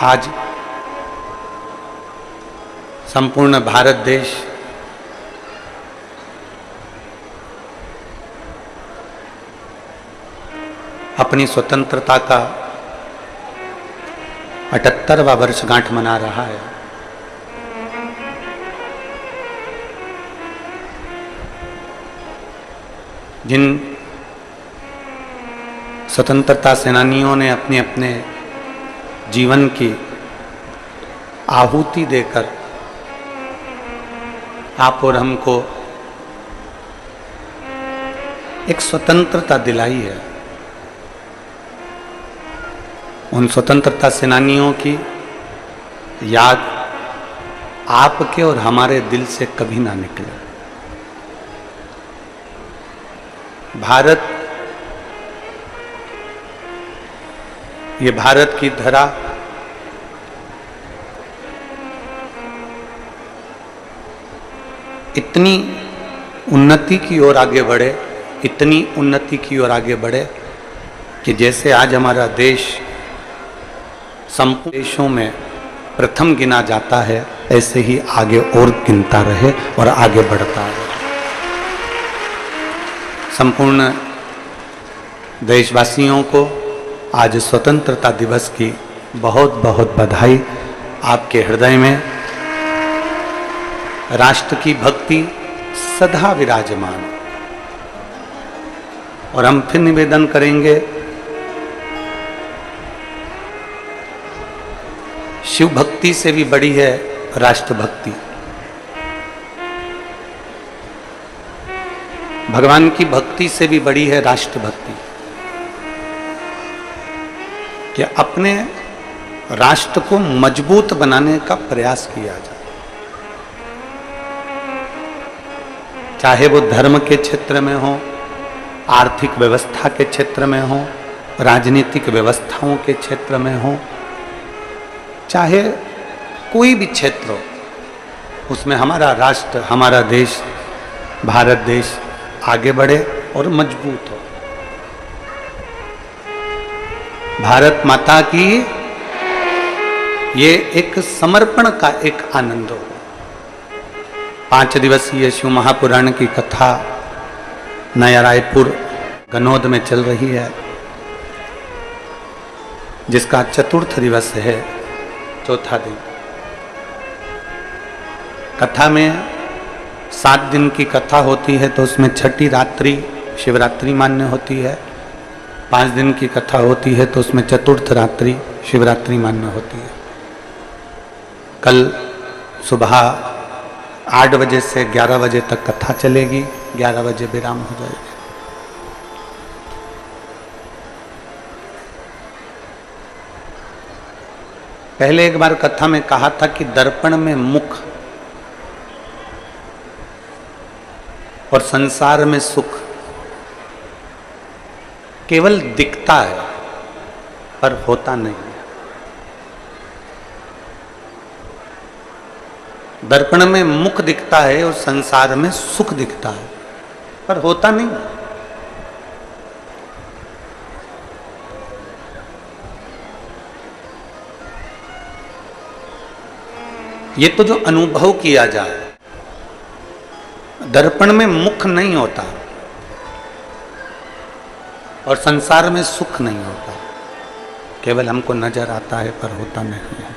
आज संपूर्ण भारत देश अपनी स्वतंत्रता का 78वां वर्षगांठ मना रहा है। जिन स्वतंत्रता सेनानियों ने अपने अपने जीवन की आहुति देकर आप और हमको एक स्वतंत्रता दिलाई है, उन स्वतंत्रता सेनानियों की याद आपके और हमारे दिल से कभी ना निकले। भारत, ये भारत की धरा इतनी उन्नति की ओर आगे बढ़े, इतनी उन्नति की ओर आगे बढ़े कि जैसे आज हमारा देश संपूर्ण देशों में प्रथम गिना जाता है, ऐसे ही आगे और गिनता रहे और आगे बढ़ता रहे। संपूर्ण देशवासियों को आज स्वतंत्रता दिवस की बहुत बहुत बधाई। आपके हृदय में राष्ट्र की भक्ति सदा विराजमान। और हम फिर निवेदन करेंगे, शिव भक्ति से भी बड़ी है राष्ट्र भक्ति। भगवान की भक्ति से भी बड़ी है राष्ट्र भक्ति, कि अपने राष्ट्र को मजबूत बनाने का प्रयास किया जाए, चाहे वो धर्म के क्षेत्र में हो, आर्थिक व्यवस्था के क्षेत्र में हो, राजनीतिक व्यवस्थाओं के क्षेत्र में हो, चाहे कोई भी क्षेत्र हो, उसमें हमारा राष्ट्र, हमारा देश, भारत देश आगे बढ़े और मजबूत हो। भारत माता की ये एक समर्पण का एक आनंद हो। 5 दिवसीय शिव महापुराण की कथा नया रायपुर गनौद में चल रही है, जिसका 4था दिवस है, 4था दिन। कथा में 7 दिन की कथा होती है, तो उसमें 6ठी रात्रि शिवरात्रि मान्य होती है। 5 दिन की कथा होती है तो उसमें 4th रात्रि शिवरात्रि मान्य होती है। कल सुबह 8 बजे से 11 बजे तक कथा चलेगी, 11 बजे विराम हो जाएगी। पहले एक बार कथा में कहा था कि दर्पण में मुख और संसार में सुख केवल दिखता है पर होता नहीं है। दर्पण में मुख दिखता है और संसार में सुख दिखता है पर होता नहीं। ये तो जो अनुभव किया जाए, दर्पण में मुख नहीं होता और संसार में सुख नहीं होता, केवल हमको नजर आता है पर होता नहीं है।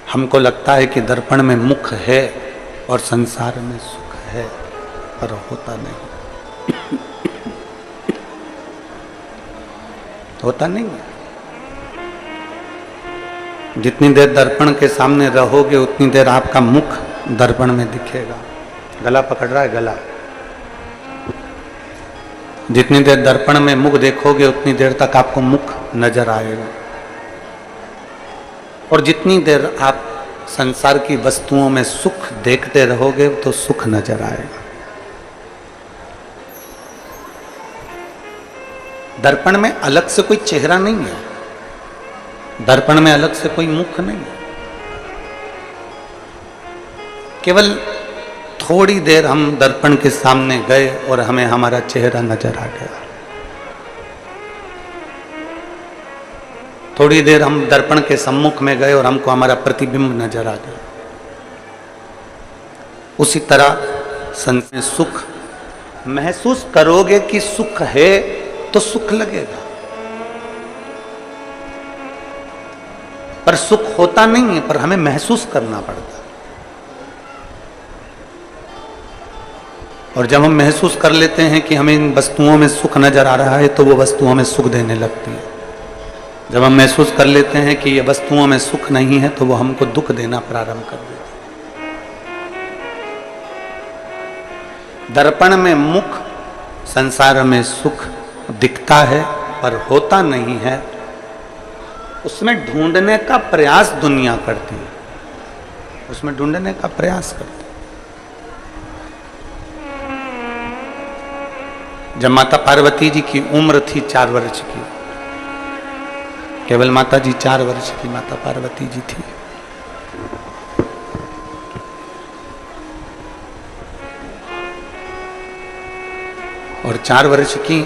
हमको लगता है कि दर्पण में मुख है और संसार में सुख है पर होता नहीं, होता नहीं है। जितनी देर दर्पण के सामने रहोगे उतनी देर आपका मुख दर्पण में दिखेगा। गला पकड़ रहा है, गला। जितनी देर दर्पण में मुख देखोगे उतनी देर तक आपको मुख नजर आएगा। और जितनी देर आप संसार की वस्तुओं में सुख देखते रहोगे तो सुख नजर आएगा। दर्पण में अलग से कोई चेहरा नहीं है, दर्पण में अलग से कोई मुख नहीं है। केवल थोड़ी देर हम दर्पण के सामने गए और हमें हमारा चेहरा नजर आ गया। थोड़ी देर हम दर्पण के सम्मुख में गए और हमको हमारा प्रतिबिंब नजर आ गया। उसी तरह संसार में सुख महसूस करोगे कि सुख है तो सुख लगेगा, पर सुख होता नहीं है, पर हमें महसूस करना पड़ता है। और जब हम महसूस कर लेते हैं कि हमें इन वस्तुओं में सुख नजर आ रहा है तो वो वस्तु हमें सुख देने लगती है। जब हम महसूस कर लेते हैं कि ये वस्तुओं में सुख नहीं है तो वो हमको दुख देना प्रारंभ कर देती है। दर्पण में मुख संसार में सुख दिखता है पर होता नहीं है, उसमें ढूंढने का प्रयास दुनिया करती है, उसमें ढूंढने का प्रयास करती है। जब माता पार्वती जी की उम्र थी 4 वर्ष की, केवल माता जी 4 वर्ष की माता पार्वती जी थी, और 4 वर्ष की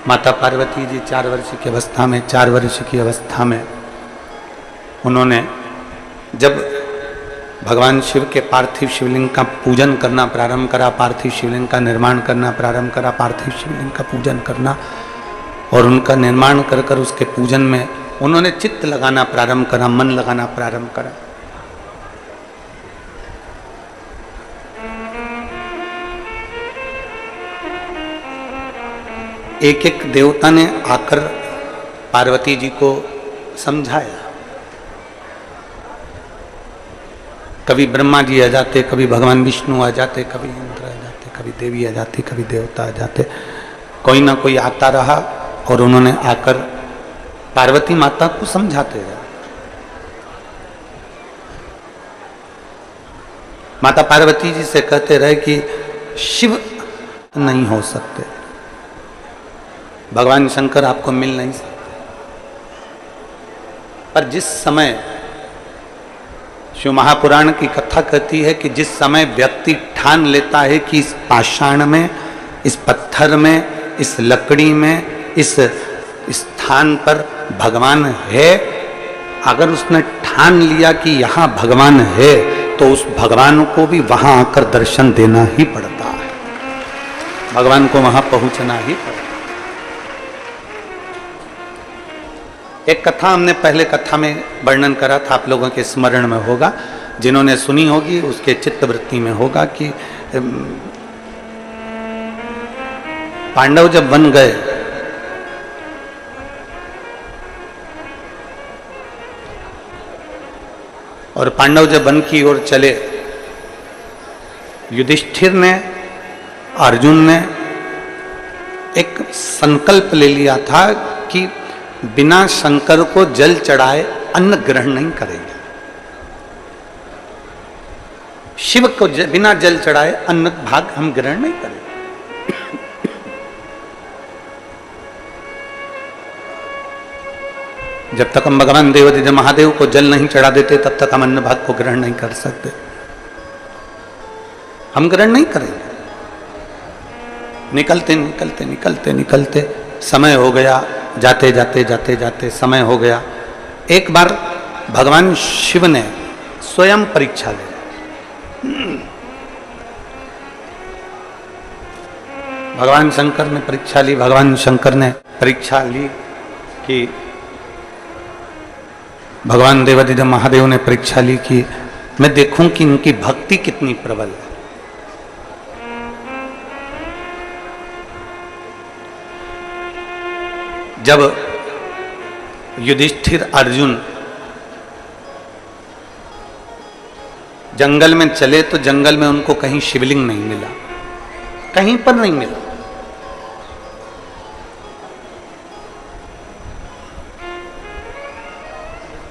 माता पार्वती जी 4 वर्ष की अवस्था में 4 वर्ष की अवस्था में उन्होंने जब भगवान शिव के पार्थिव शिवलिंग का पूजन करना प्रारंभ करा, पार्थिव शिवलिंग का निर्माण करना प्रारंभ करा, पार्थिव शिवलिंग का पूजन करना और उनका निर्माण कर कर उसके पूजन में उन्होंने चित्त लगाना प्रारंभ करा, मन लगाना प्रारंभ करा। एक एक देवता ने आकर पार्वती जी को समझाया। कभी ब्रह्मा जी आ जाते, कभी भगवान विष्णु आ जाते, कभी इंद्र आ जाते, कभी देवी आ जाती, कभी देवता आ जाते, कोई ना कोई आता रहा और उन्होंने आकर पार्वती माता को समझाते रहे। माता पार्वती जी से कहते रहे कि शिव नहीं हो सकते, भगवान शंकर आपको मिल नहीं सकते। पर जिस समय शिव महापुराण की कथा कहती है कि जिस समय व्यक्ति ठान लेता है कि इस पाषाण में, इस पत्थर में, इस लकड़ी में, इस स्थान पर भगवान है, अगर उसने ठान लिया कि यहाँ भगवान है तो उस भगवान को भी वहां आकर दर्शन देना ही पड़ता है, भगवान को वहां पहुंचना ही पड़ता है। एक कथा हमने पहले कथा में वर्णन करा था, आप लोगों के स्मरण में होगा, जिन्होंने सुनी होगी उसके चित्तवृत्ति में होगा कि पांडव जब वन गए और पांडव जब वन की ओर चले, युधिष्ठिर ने, अर्जुन ने एक संकल्प ले लिया था कि बिना शंकर को जल चढ़ाए अन्न ग्रहण नहीं करेंगे, शिव को बिना जल चढ़ाए अन्न भाग हम ग्रहण नहीं करेंगे। जब तक हम भगवान देवदेव महादेव को जल नहीं चढ़ा देते तब तक हम अन्न भाग को ग्रहण नहीं कर सकते, हम ग्रहण नहीं करेंगे। निकलते निकलते निकलते निकलते समय हो गया, जाते जाते जाते जाते समय हो गया। एक बार भगवान शिव ने स्वयं परीक्षा ली, भगवान शंकर ने परीक्षा ली, भगवान शंकर ने परीक्षा ली कि भगवान देवादिदेव महादेव ने परीक्षा ली कि मैं देखूं कि इनकी भक्ति कितनी प्रबल है। जब युधिष्ठिर अर्जुन जंगल में चले तो जंगल में उनको कहीं शिवलिंग नहीं मिला, कहीं पर नहीं मिला।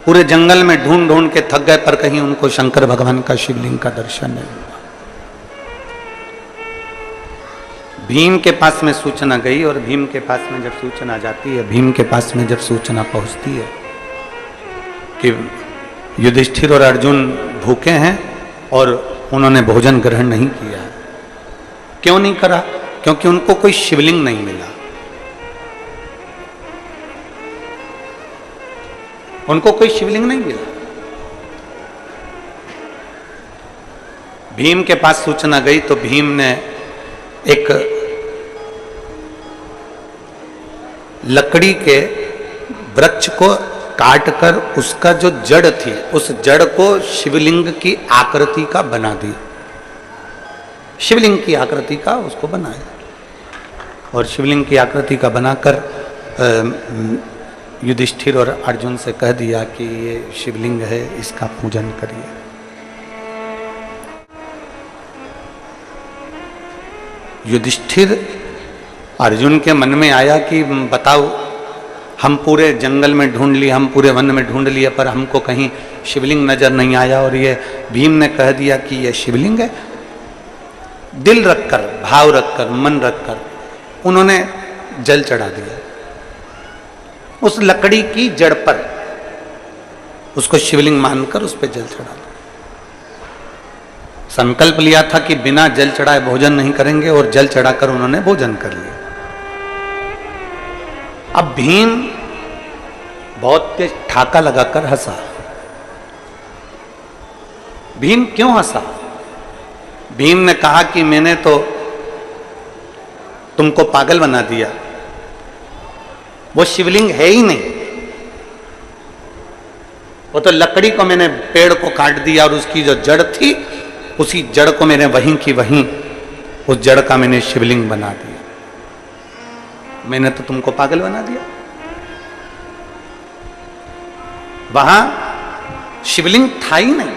पूरे जंगल में ढूंढ ढूंढ के थक गए पर कहीं उनको शंकर भगवान का शिवलिंग का दर्शन नहीं हुआ। भीम के पास में सूचना गई और भीम के पास में जब सूचना जाती है, भीम के पास में जब सूचना पहुंचती है कि युधिष्ठिर और अर्जुन भूखे हैं और उन्होंने भोजन ग्रहण नहीं किया। क्यों नहीं करा? क्योंकि उनको कोई शिवलिंग नहीं मिला। उनको कोई शिवलिंग नहीं मिला। भीम के पास सूचना गई तो भीम ने एक लकड़ी के वृक्ष को काटकर उसका जो जड़ थी उस जड़ को शिवलिंग की आकृति का बना दिया, शिवलिंग की आकृति का उसको बनाया और शिवलिंग की आकृति का बनाकर युधिष्ठिर और अर्जुन से कह दिया कि ये शिवलिंग है, इसका पूजन करिए। युधिष्ठिर अर्जुन के मन में आया कि बताओ, हम पूरे जंगल में ढूंढ लिए, हम पूरे वन में ढूंढ लिए, पर हमको कहीं शिवलिंग नजर नहीं आया और ये भीम ने कह दिया कि ये शिवलिंग है। दिल रखकर, भाव रखकर, मन रखकर उन्होंने जल चढ़ा दिया उस लकड़ी की जड़ पर, उसको शिवलिंग मानकर उस पर जल चढ़ा दिया। संकल्प लिया था कि बिना जल चढ़ाए भोजन नहीं करेंगे और जल चढ़ाकर उन्होंने भोजन कर लिया। अब भीम बहुत तेज ठाका लगाकर हंसा। भीम क्यों हंसा? भीम ने कहा कि मैंने तो तुमको पागल बना दिया, वो शिवलिंग है ही नहीं, वो तो लकड़ी को मैंने पेड़ को काट दिया और उसकी जो जड़ थी उसी जड़ को मैंने वहीं की वहीं उस जड़ का मैंने शिवलिंग बना दिया। मैंने तो तुमको पागल बना दिया। वहां शिवलिंग था ही नहीं।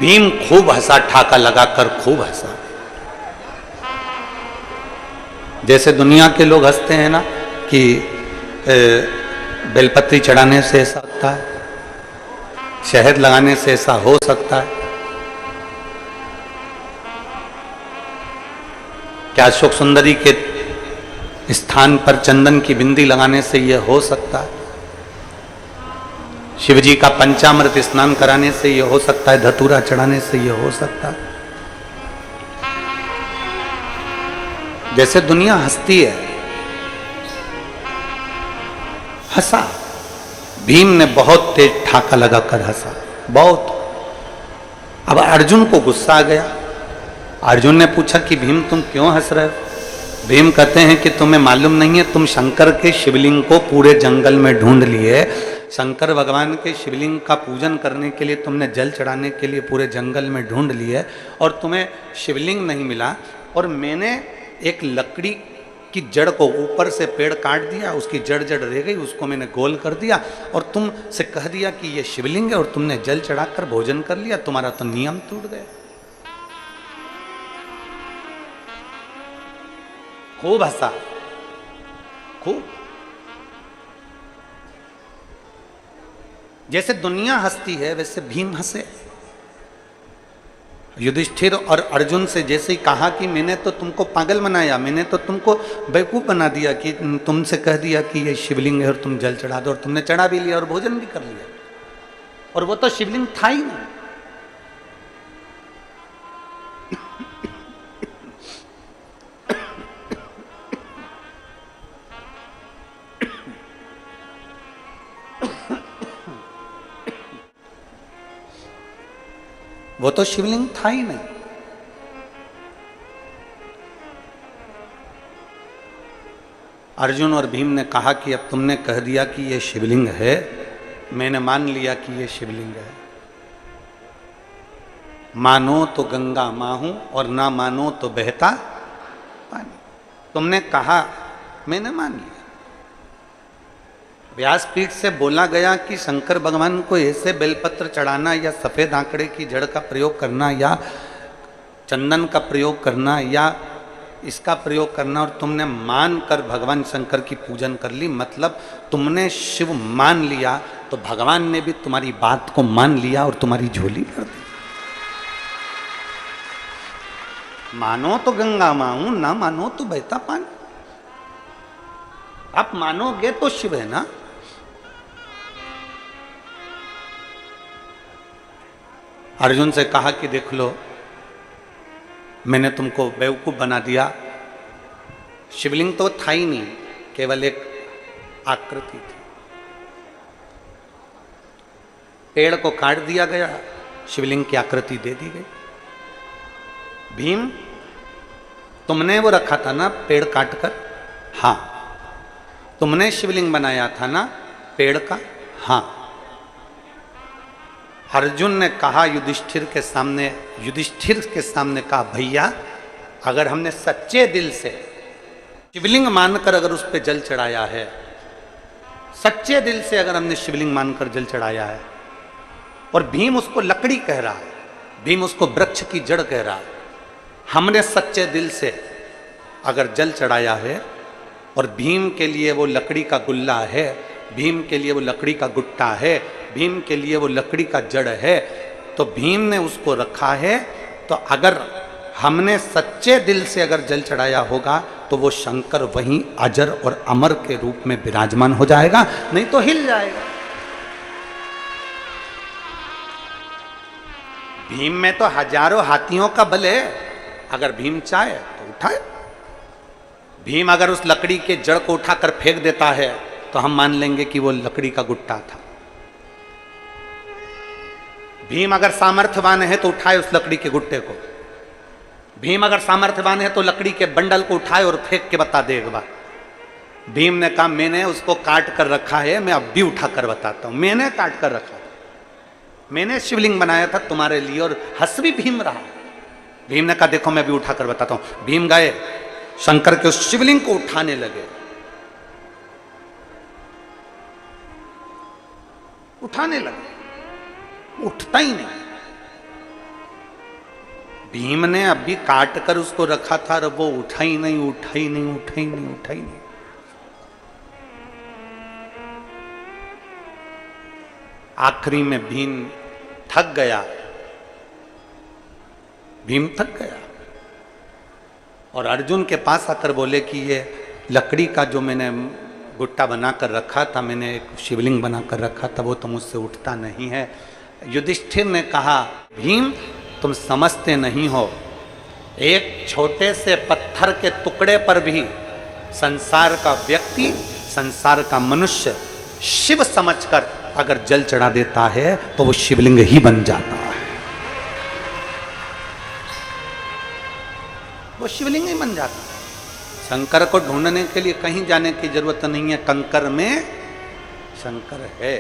भीम खूब हंसा, ठाका लगाकर खूब हंसा। जैसे दुनिया के लोग हंसते हैं ना कि बेलपत्री चढ़ाने से ऐसा होता है, शहद लगाने से ऐसा हो सकता है, क्या अशोक सुंदरी के स्थान पर चंदन की बिंदी लगाने से यह हो सकता है, शिवजी का पंचामृत स्नान कराने से यह हो सकता है, धतूरा चढ़ाने से यह हो सकता है। जैसे दुनिया हंसती है, हंसा। भीम ने बहुत तेज ठाका लगाकर हंसा, बहुत। अब अर्जुन को गुस्सा आ गया। अर्जुन ने पूछा कि भीम तुम क्यों हंस रहे हो? भीम कहते हैं कि तुम्हें मालूम नहीं है, तुम शंकर के शिवलिंग को पूरे जंगल में ढूंढ लिए, शंकर भगवान के शिवलिंग का पूजन करने के लिए तुमने जल चढ़ाने के लिए पूरे जंगल में ढूंढ लिए और तुम्हें शिवलिंग नहीं मिला, और मैंने एक लकड़ी की जड़ को ऊपर से पेड़ काट दिया, उसकी जड़ रह गई, उसको मैंने गोल कर दिया और तुम से कह दिया कि ये शिवलिंग है और तुमने जल चढ़ाकर भोजन कर लिया, तुम्हारा तो नियम टूट गया। खूब हंसा, खूब। जैसे दुनिया हंसती है वैसे भीम हंसे। युधिष्ठिर और अर्जुन से जैसे ही कहा कि मैंने तो तुमको पागल बनाया, मैंने तो तुमको बेवकूफ बना दिया कि तुमसे कह दिया कि ये शिवलिंग है और तुम जल चढ़ा दो, और तुमने चढ़ा भी लिया और भोजन भी कर लिया, और वो तो शिवलिंग था ही नहीं। वो तो शिवलिंग था ही नहीं। अर्जुन और भीम ने कहा कि अब तुमने कह दिया कि ये शिवलिंग है, मैंने मान लिया कि ये शिवलिंग है। मानो तो गंगा मां हूं और ना मानो तो बहता पानी। तुमने कहा, मैंने मान लिया। व्यासपीठ से बोला गया कि शंकर भगवान को ऐसे बेलपत्र चढ़ाना या सफेद आंकड़े की जड़ का प्रयोग करना या चंदन का प्रयोग करना या इसका प्रयोग करना, और तुमने मान कर भगवान शंकर की पूजन कर ली, मतलब तुमने शिव मान लिया तो भगवान ने भी तुम्हारी बात को मान लिया और तुम्हारी झोली भर दी। मानो तो गंगा मां हूं, ना मानो तो बहता पानी। आप मानोगे तो शिव है ना। अर्जुन से कहा कि देख लो, मैंने तुमको बेवकूफ बना दिया, शिवलिंग तो था ही नहीं, केवल एक आकृति थी। पेड़ को काट दिया गया, शिवलिंग की आकृति दे दी गई। भीम, तुमने वो रखा था ना पेड़ काटकर? हाँ। तुमने शिवलिंग बनाया था ना पेड़ का? हाँ। अर्जुन ने कहा युधिष्ठिर के सामने कहा, भैया अगर हमने सच्चे दिल से शिवलिंग मानकर अगर उस पर जल चढ़ाया है, सच्चे दिल से अगर हमने शिवलिंग मानकर जल चढ़ाया है, और भीम उसको लकड़ी कह रहा है, भीम उसको वृक्ष की जड़ कह रहा है, हमने सच्चे दिल से अगर जल चढ़ाया है और भीम के लिए वो लकड़ी का गुल्ला है, भीम के लिए वो लकड़ी का गुट्टा है, भीम के लिए वो लकड़ी का जड़ है, तो भीम ने उसको रखा है, तो अगर हमने सच्चे दिल से अगर जल चढ़ाया होगा तो वो शंकर वहीं अजर और अमर के रूप में विराजमान हो जाएगा, नहीं तो हिल जाएगा। भीम में तो हजारों हाथियों का बल है, अगर भीम चाहे तो उठाए। भीम अगर उस लकड़ी के जड़ को उठाकर फेंक देता है तो हम मान लेंगे कि वो लकड़ी का गुट्टा था। भीम अगर सामर्थ्यवान है तो उठाए उस लकड़ी के गुट्टे को। भीम अगर सामर्थ्यवान है तो लकड़ी के बंडल को उठाए और फेंक के बता दे एक बार। भीम ने कहा मैंने उसको काट कर रखा है, मैं अब भी उठा कर बताता हूं, मैंने काट कर रखा था, मैंने शिवलिंग बनाया था तुम्हारे लिए। और हंस भी भीम रहा। भीम ने कहा देखो मैं भी उठा कर बताता हूं। भीम गए शंकर के उस शिवलिंग को उठाने लगे, उठाने लगे, उठता ही नहीं। भीम ने अभी काट कर उसको रखा था और वो उठा ही नहीं, उठा ही नहीं, उठा ही नहीं, उठा ही नहीं। आखिरी में भीम थक गया, भीम थक गया और अर्जुन के पास आकर बोले कि ये लकड़ी का जो मैंने गुट्टा बनाकर रखा था, मैंने एक शिवलिंग बनाकर रखा था, वो तो मुझसे उठता नहीं है। युधिष्ठिर ने कहा भीम तुम समझते नहीं हो, एक छोटे से पत्थर के टुकड़े पर भी संसार का व्यक्ति, संसार का मनुष्य शिव समझकर अगर जल चढ़ा देता है तो वो शिवलिंग ही बन जाता है, वो शिवलिंग ही बन जाता है। शंकर को ढूंढने के लिए कहीं जाने की जरूरत नहीं है, कंकर में शंकर है।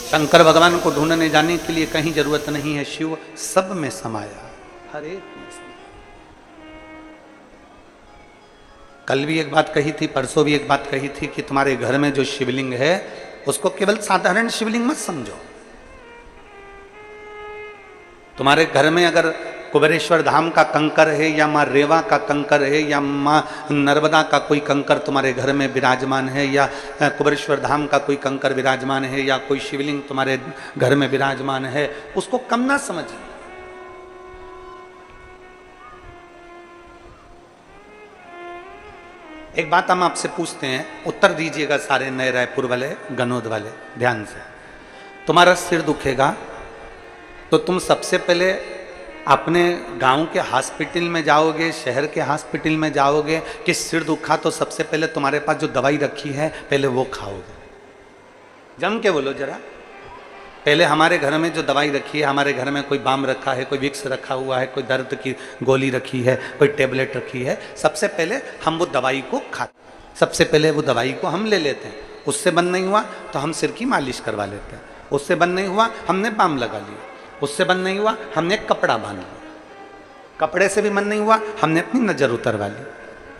शंकर भगवान को ढूंढने जाने के लिए कहीं जरूरत नहीं है, शिव सब में समाया, हर एक में समाया। कल भी एक बात कही थी, परसों भी एक बात कही थी कि तुम्हारे घर में जो शिवलिंग है उसको केवल साधारण शिवलिंग मत समझो। तुम्हारे घर में अगर कुबेरेश्वर धाम का कंकर है या माँ रेवा का कंकर है या माँ नर्मदा का कोई कंकर तुम्हारे घर में विराजमान है या कुबेरेश्वर धाम का कोई कंकर विराजमान है या कोई शिवलिंग तुम्हारे घर में विराजमान है, उसको कम ना समझिए। एक बात हम आपसे पूछते हैं, उत्तर दीजिएगा सारे नए रायपुर वाले, गनौद वाले, ध्यान से। तुम्हारा सिर दुखेगा तो तुम सबसे पहले अपने गांव के हॉस्पिटल में जाओगे, शहर के हॉस्पिटल में जाओगे कि सिर दुखा तो सबसे पहले तुम्हारे पास जो दवाई रखी है पहले वो खाओगे? जम के बोलो जरा। पहले हमारे घर में जो दवाई रखी है, हमारे घर में कोई बाम रखा है, कोई विक्स रखा हुआ है, कोई दर्द की गोली रखी है, कोई टेबलेट रखी है, सबसे पहले हम वो दवाई को खाते, सबसे पहले वो दवाई को हम ले लेते हैं। उससे बंद नहीं हुआ तो हम सिर की मालिश करवा लेते हैं, उससे बंद नहीं हुआ हमने बाम लगा लिया, उससे बंद नहीं हुआ हमने कपड़ा बांध लिया, कपड़े से भी बंद नहीं हुआ हमने अपनी नज़र उतरवा ली,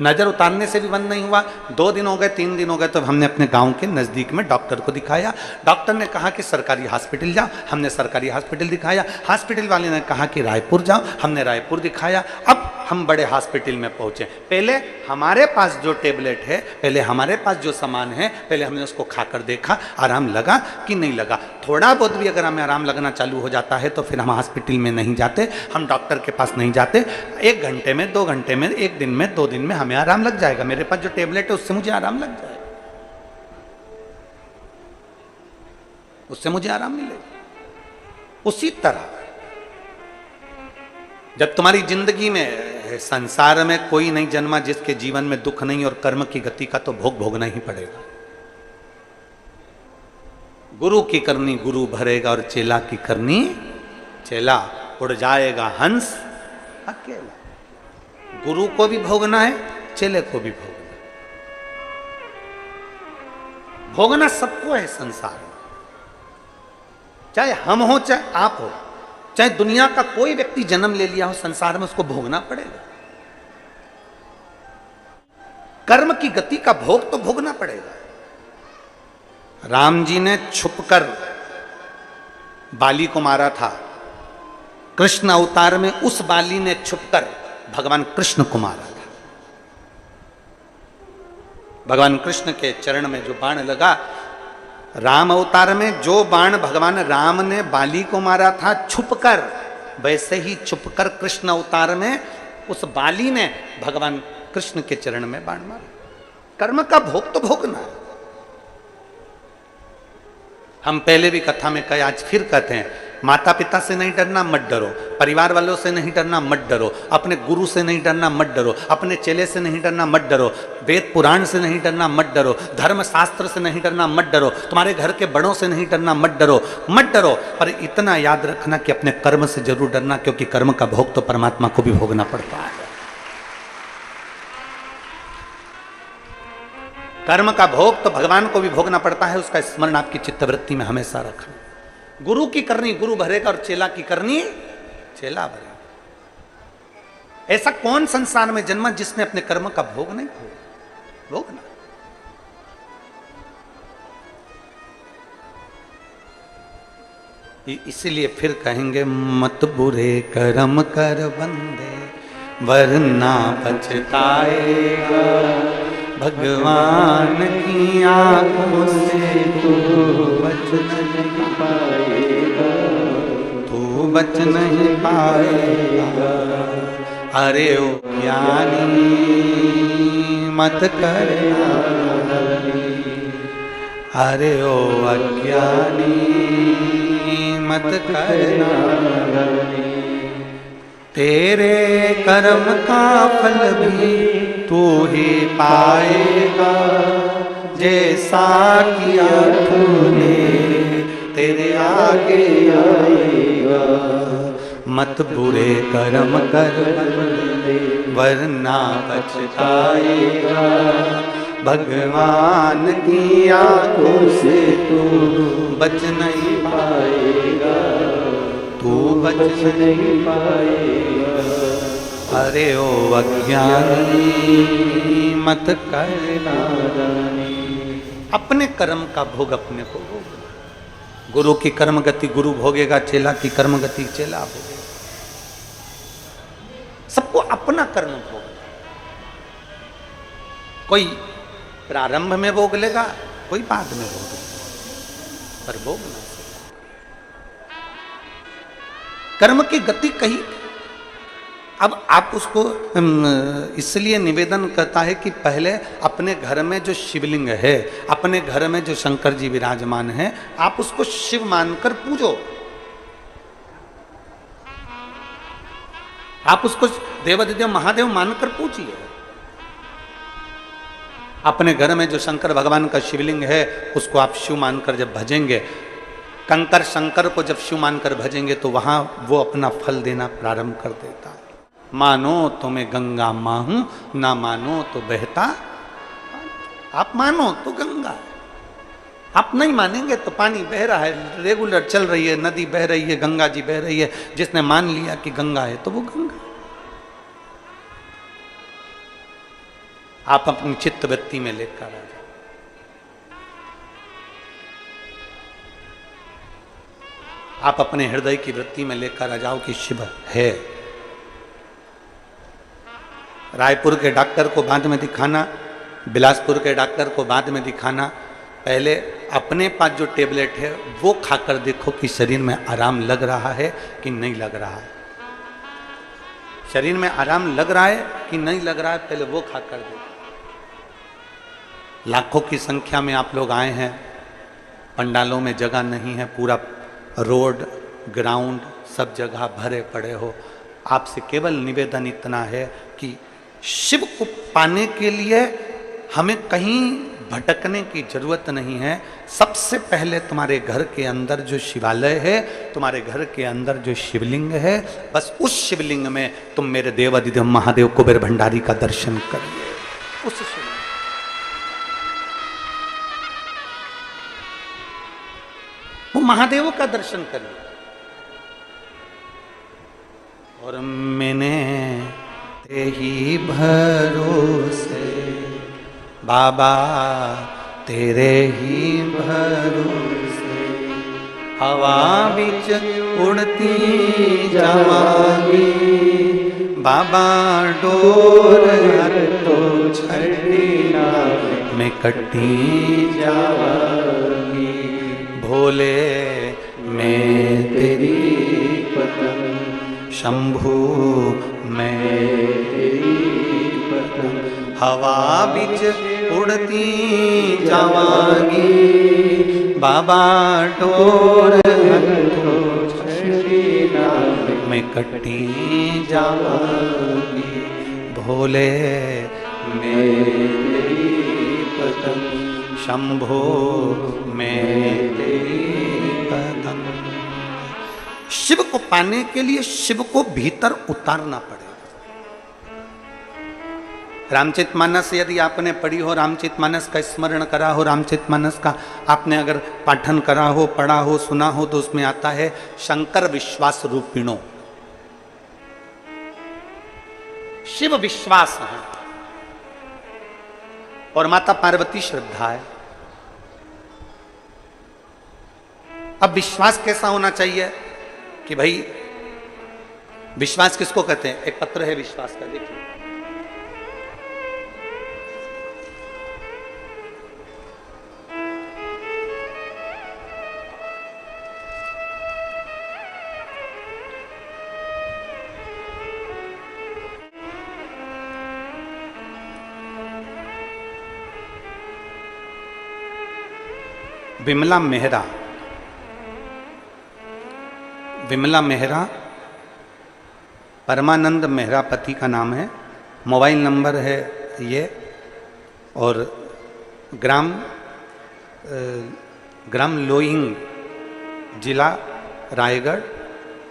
नज़र उतारने से भी बंद नहीं हुआ, 2 दिन हो गए, 3 दिन हो गए तो हमने अपने गांव के नज़दीक में डॉक्टर को दिखाया। डॉक्टर ने कहा कि सरकारी हॉस्पिटल जाओ, हमने सरकारी हॉस्पिटल दिखाया। हॉस्पिटल वाले ने कहा कि रायपुर जाओ, हमने रायपुर दिखाया। अब हम बड़े हॉस्पिटल में पहुंचे। पहले हमारे पास जो टेबलेट है, पहले हमारे पास जो सामान है, पहले हमने उसको खाकर देखा आराम लगा कि नहीं लगा। थोड़ा बहुत भी अगर हमें आराम लगना चालू हो जाता है तो फिर हम हॉस्पिटल में नहीं जाते, हम डॉक्टर के पास नहीं जाते। 1 घंटे में, 2 घंटे में, 1 दिन में, 2 दिन में हमें आराम लग जाएगा। मेरे पास जो टेबलेट है उससे मुझे आराम लग जाएगा, उससे मुझे आराम मिलेगा। उसी तरह जब तुम्हारी जिंदगी में है, संसार में कोई नहीं जन्मा जिसके जीवन में दुख नहीं, और कर्म की गति का तो भोग भोगना ही पड़ेगा। गुरु की करनी गुरु भरेगा, और चेला की करनी चेला। उड़ जाएगा हंस अकेला। गुरु को भी भोगना है, चेले को भी भोगना। भोगना सबको है संसार में, चाहे हम हो चाहे आप हो, चाहे दुनिया का कोई व्यक्ति जन्म ले लिया हो, संसार में उसको भोगना पड़ेगा। कर्म की गति का भोग तो भोगना पड़ेगा। राम जी ने छुपकर बाली को मारा था, कृष्ण अवतार में उस बाली ने छुपकर भगवान कृष्ण को मारा था। भगवान कृष्ण के चरण में जो बाण लगा, राम अवतार में जो बाण भगवान राम ने बाली को मारा था छुपकर, वैसे ही छुपकर कृष्ण अवतार में उस बाली ने भगवान कृष्ण के चरण में बाण मारा। कर्म का भोग तो भोगना है। हम पहले भी कथा में कहे, आज फिर कहते हैं, माता पिता से नहीं डरना मत डरो, परिवार वालों से नहीं डरना मत डरो, अपने गुरु से नहीं डरना मत डरो, अपने चेले से नहीं डरना मत डरो, वेद पुराण से नहीं डरना मत डरो, धर्म शास्त्र से नहीं डरना मत डरो, तुम्हारे घर के बड़ों से नहीं डरना मत डरो, मत डरो। पर इतना याद रखना कि अपने कर्म से जरूर डरना, क्योंकि कर्म का भोग तो परमात्मा को भी भोगना पड़ता है। कर्म का भोग तो भगवान को भी भोगना पड़ता है, उसका स्मरण आपकी चित्तवृत्ति में हमेशा रखना। गुरु की करनी गुरु भरेगा, और चेला की करनी चेला भरेगा। ऐसा कौन संसार में जन्मा जिसने अपने कर्म का भोग नहीं भोगना। इसीलिए फिर कहेंगे, मत बुरे कर्म कर बंदे वरना पछताएगा, भगवान की आंखों से तू बच नहीं पाएगा, तू बच नहीं पाएगा। अरे ओ ज्ञानी मत करना, अरे ओ अज्ञानी मत करना, तेरे कर्म का फल भी तू ही पाएगा, जैसा किया तूने तेरे आगे आएगा। मत बुरे कर्म कर वरना पछताएगा, भगवान की आंखों से तू बच नहीं पाएगा, तू बच नहीं पाएगा। अरे ओ अज्ञानी मत करना, अपने कर्म का भोग अपने को भोगना। गुरु की कर्म गति गुरु भोगेगा, चेला की कर्म गति चेला भोगेगा। सबको अपना कर्म भोगना। कोई प्रारंभ में भोग लेगा, कोई बाद में भोग लेगा, पर भोगना। कर्म की गति कही। अब आप उसको इसलिए निवेदन करता है कि पहले अपने घर में जो शिवलिंग है, अपने घर में जो शंकर जी विराजमान है, आप उसको शिव मानकर पूजो। आप उसको देवादिदेव महादेव मानकर पूजिए। अपने घर में जो शंकर भगवान का शिवलिंग है, उसको आप शिव मानकर जब भजेंगे, कंकर शंकर को जब शिव मानकर भजेंगे, तो वहां वो अपना फल देना प्रारंभ कर देता है। मानो तो मैं गंगा मां हूं, ना मानो तो बहता। आप मानो तो गंगा, आप नहीं मानेंगे तो पानी बह रहा है, रेगुलर चल रही है, नदी बह रही है, गंगा जी बह रही है। जिसने मान लिया कि गंगा है तो वो गंगा। आप अपनी चित्त वृत्ति में लेकर आ जाओ। आप अपने हृदय की वृत्ति में लेकर आ जाओ कि शिव है। रायपुर के डॉक्टर को बाद में दिखाना, बिलासपुर के डॉक्टर को बाद में दिखाना। पहले अपने पास जो टेबलेट है वो खाकर देखो कि शरीर में आराम लग रहा है कि नहीं लग रहा है। शरीर में आराम लग रहा है कि नहीं लग रहा है, पहले वो खाकर देखो। लाखों की संख्या में आप लोग आए हैं, पंडालों में जगह नहीं है, पूरा रोड ग्राउंड सब जगह भरे पड़े हो, आपसे केवल निवेदन इतना है कि शिव को पाने के लिए हमें कहीं भटकने की जरूरत नहीं है। सबसे पहले तुम्हारे घर के अंदर जो शिवालय है, तुम्हारे घर के अंदर जो शिवलिंग है, बस उस शिवलिंग में तुम मेरे देव अधिदेव महादेव कुबेर भंडारी का दर्शन करिए। उस शिवलिंग वो महादेव का दर्शन करिए। और मैंने ते ही भरोसे बाबा तेरे ही भरोसे हवा बिच उड़ती जावांगी बाबा डोर तो छड़ी मैं कटी जावांगी भोले मैं तेरी पतंग शंभू मैं तेरी पतंग हवा बिच उड़ती जावांगी बाबा डोर मैं कटी जावांगी भोले मैं तेरी पतंग शंभो मैं तेरी पतंग। शिव को पाने के लिए शिव को भीतर उतारना पड़ेगा। रामचरितमानस यदि आपने पढ़ी हो, रामचरितमानस का स्मरण करा हो, रामचरितमानस का आपने अगर पाठन करा हो, पढ़ा हो, सुना हो, तो उसमें आता है शंकर विश्वास रूपिणो। शिव विश्वास है और माता पार्वती श्रद्धा है। अब विश्वास कैसा होना चाहिए कि भाई विश्वास किसको कहते हैं? एक पत्र है विश्वास का, देखिए। विमला मेहरा, विमला मेहरा परमानंद मेहरा पति का नाम है। मोबाइल नंबर है ये, और ग्राम लोइंग जिला रायगढ़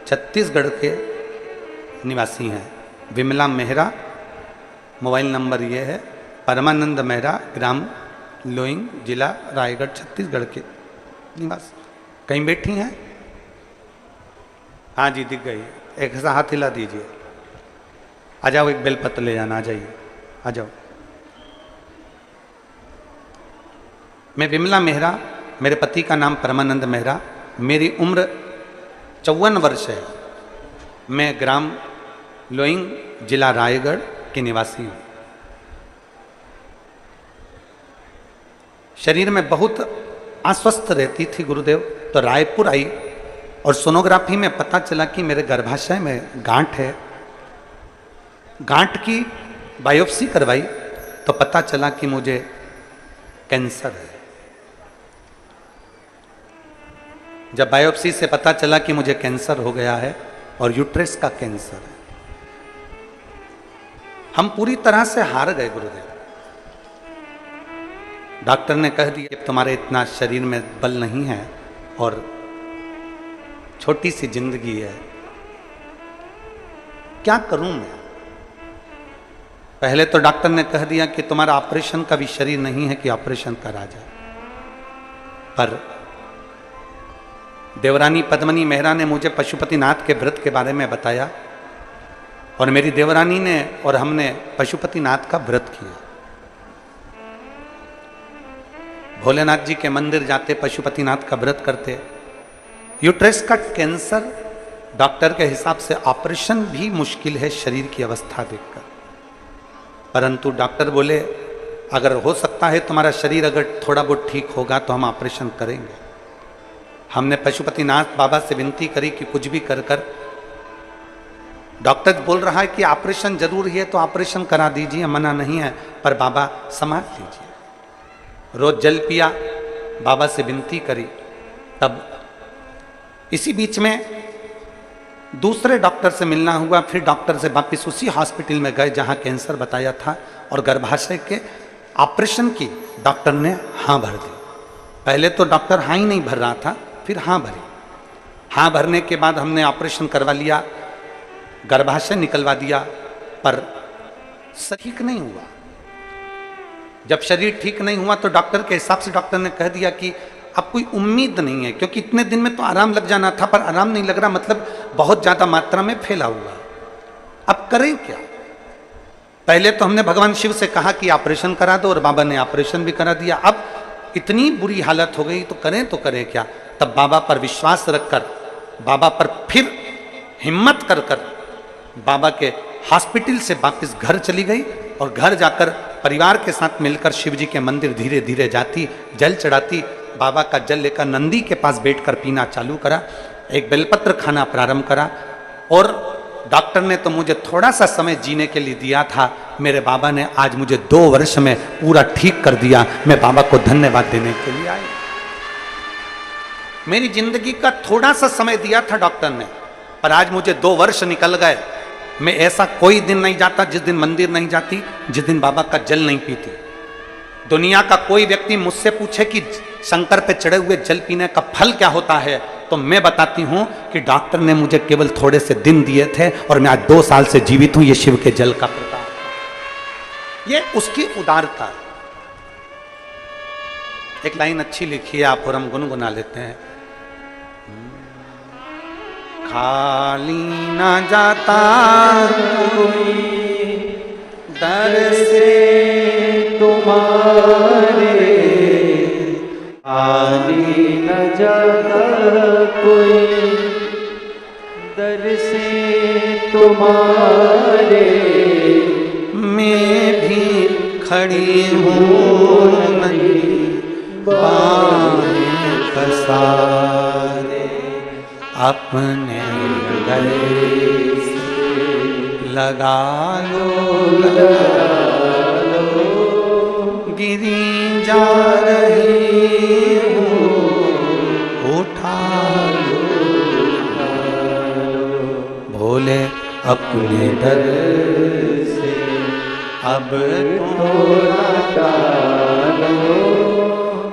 छत्तीसगढ़ के निवासी हैं। विमला मेहरा, मोबाइल नंबर ये है। परमानंद मेहरा, ग्राम लोइंग जिला रायगढ़ छत्तीसगढ़ के निवासी। कहीं बैठी हैं? हाँ जी, दिख गई। एक ऐसा हाथ हिला दीजिए। आ जाओ, एक बेलपत्र ले जाना। आ जाइए, आ जाओ। मैं विमला मेहरा, मेरे पति का नाम परमानंद मेहरा, मेरी उम्र 54 वर्ष है। मैं ग्राम लोइंग जिला रायगढ़ के निवासी हूँ। शरीर में बहुत अस्वस्थ रहती थी गुरुदेव, तो रायपुर आई और सोनोग्राफी में पता चला कि मेरे गर्भाशय में गांठ है। गांठ की बायोप्सी करवाई तो पता चला कि मुझे कैंसर है। जब बायोप्सी से पता चला कि मुझे कैंसर हो गया है और यूट्रस का कैंसर है, हम पूरी तरह से हार गए गुरुदेव। डॉक्टर ने कह दिया कि तुम्हारे इतना शरीर में बल नहीं है और छोटी सी जिंदगी है, क्या करूं मैं? पहले तो डॉक्टर ने कह दिया कि तुम्हारा ऑपरेशन का भी शरीर नहीं है कि ऑपरेशन करा जाए, पर देवरानी पद्मनी मेहरा ने मुझे पशुपतिनाथ के व्रत के बारे में बताया और मेरी देवरानी ने और हमने पशुपतिनाथ का व्रत किया। भोलेनाथ जी के मंदिर जाते, पशुपतिनाथ का व्रत करते। यूट्रस का कैंसर, डॉक्टर के हिसाब से ऑपरेशन भी मुश्किल है शरीर की अवस्था देखकर, परंतु डॉक्टर बोले अगर हो सकता है तुम्हारा शरीर अगर थोड़ा बहुत ठीक होगा तो हम ऑपरेशन करेंगे। हमने पशुपतिनाथ बाबा से विनती करी कि कुछ भी कर कर, डॉक्टर बोल रहा है कि ऑपरेशन जरूरी है तो ऑपरेशन करा दीजिए, मना नहीं है, पर बाबा संभाल लीजिए। रोज जल पिया, बाबा से विनती करी। तब इसी बीच में दूसरे डॉक्टर से मिलना हुआ, फिर डॉक्टर से वापस उसी हॉस्पिटल में गए जहाँ कैंसर बताया था, और गर्भाशय के ऑपरेशन की डॉक्टर ने हाँ भर दी। पहले तो डॉक्टर हाँ ही नहीं भर रहा था, फिर हाँ भरी। हाँ भरने के बाद हमने ऑपरेशन करवा लिया, गर्भाशय निकलवा दिया, पर ठीक नहीं हुआ। जब शरीर ठीक नहीं हुआ तो डॉक्टर के हिसाब से डॉक्टर ने कह दिया कि अब कोई उम्मीद नहीं है, क्योंकि इतने दिन में तो आराम लग जाना था, पर आराम नहीं लग रहा, मतलब बहुत ज्यादा मात्रा में फैला हुआ। अब करें क्या? पहले तो हमने भगवान शिव से कहा कि ऑपरेशन करा दो, और बाबा ने ऑपरेशन भी करा दिया। अब इतनी बुरी हालत हो गई तो करें क्या? तब बाबा पर विश्वास रखकर, बाबा पर फिर हिम्मत कर कर बाबा के हॉस्पिटल से वापस घर चली गई, और घर जाकर परिवार के साथ मिलकर शिव जी के मंदिर धीरे धीरे जाती, जल चढ़ाती, बाबा का जल लेकर नंदी के पास बैठकर पीना चालू करा, एक बेलपत्र खाना प्रारंभ करा। और डॉक्टर ने तो मुझे थोड़ा सा समय जीने के लिए दिया था, मेरे बाबा ने आज मुझे 2 वर्ष में पूरा ठीक कर दिया। मैं बाबा को धन्यवाद देने के लिए आई। मेरी जिंदगी का थोड़ा सा समय दिया था डॉक्टर ने, पर आज मुझे 2 वर्ष निकल गए। मैं ऐसा कोई दिन नहीं जाता जिस दिन मंदिर नहीं जाती, जिस दिन बाबा का जल नहीं पीती। दुनिया का कोई व्यक्ति मुझसे पूछे कि शंकर पे चढ़े हुए जल पीने का फल क्या होता है, तो मैं बताती हूं कि डॉक्टर ने मुझे केवल थोड़े से दिन दिए थे, और मैं आज 2 साल से जीवित हूं। ये शिव के जल का प्रताप, ये उसकी उदारता। एक लाइन अच्छी लिखी है, आप और हम गुनगुना लेते हैं। खाली ना जाता कोई दर से तुम्हारे, खाली न जाता कोई दर से तुम्हारे, मैं भी खड़ी हूँ नहीं बाएं पसारे, अपने गले से लगा लो, गिरी जा रही हूँ उठा लो, भोले अपने दर से अब तो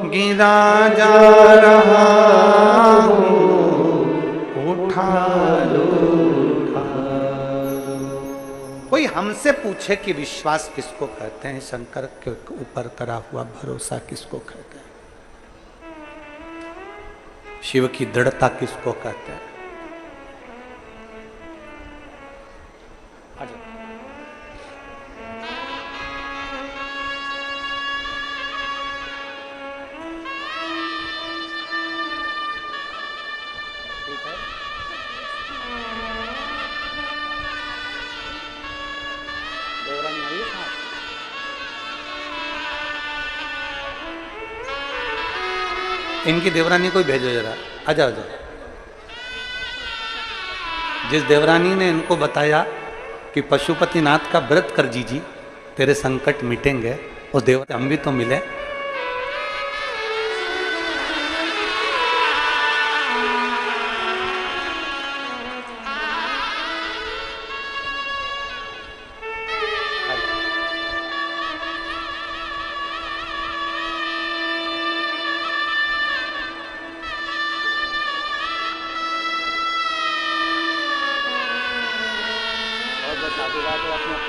गिरा जा रहा हूँ उठा लो। कोई हमसे पूछे कि विश्वास किसको कहते हैं, शंकर के ऊपर करा हुआ भरोसा किसको कहते हैं, शिव की दृढ़ता किसको कहते हैं? इनकी देवरानी को भेजो जरा, आ जाओ जाओ। जिस देवरानी ने इनको बताया कि पशुपतिनाथ का व्रत कर जीजी, तेरे संकट मिटेंगे, उस देवता हम भी तो मिले।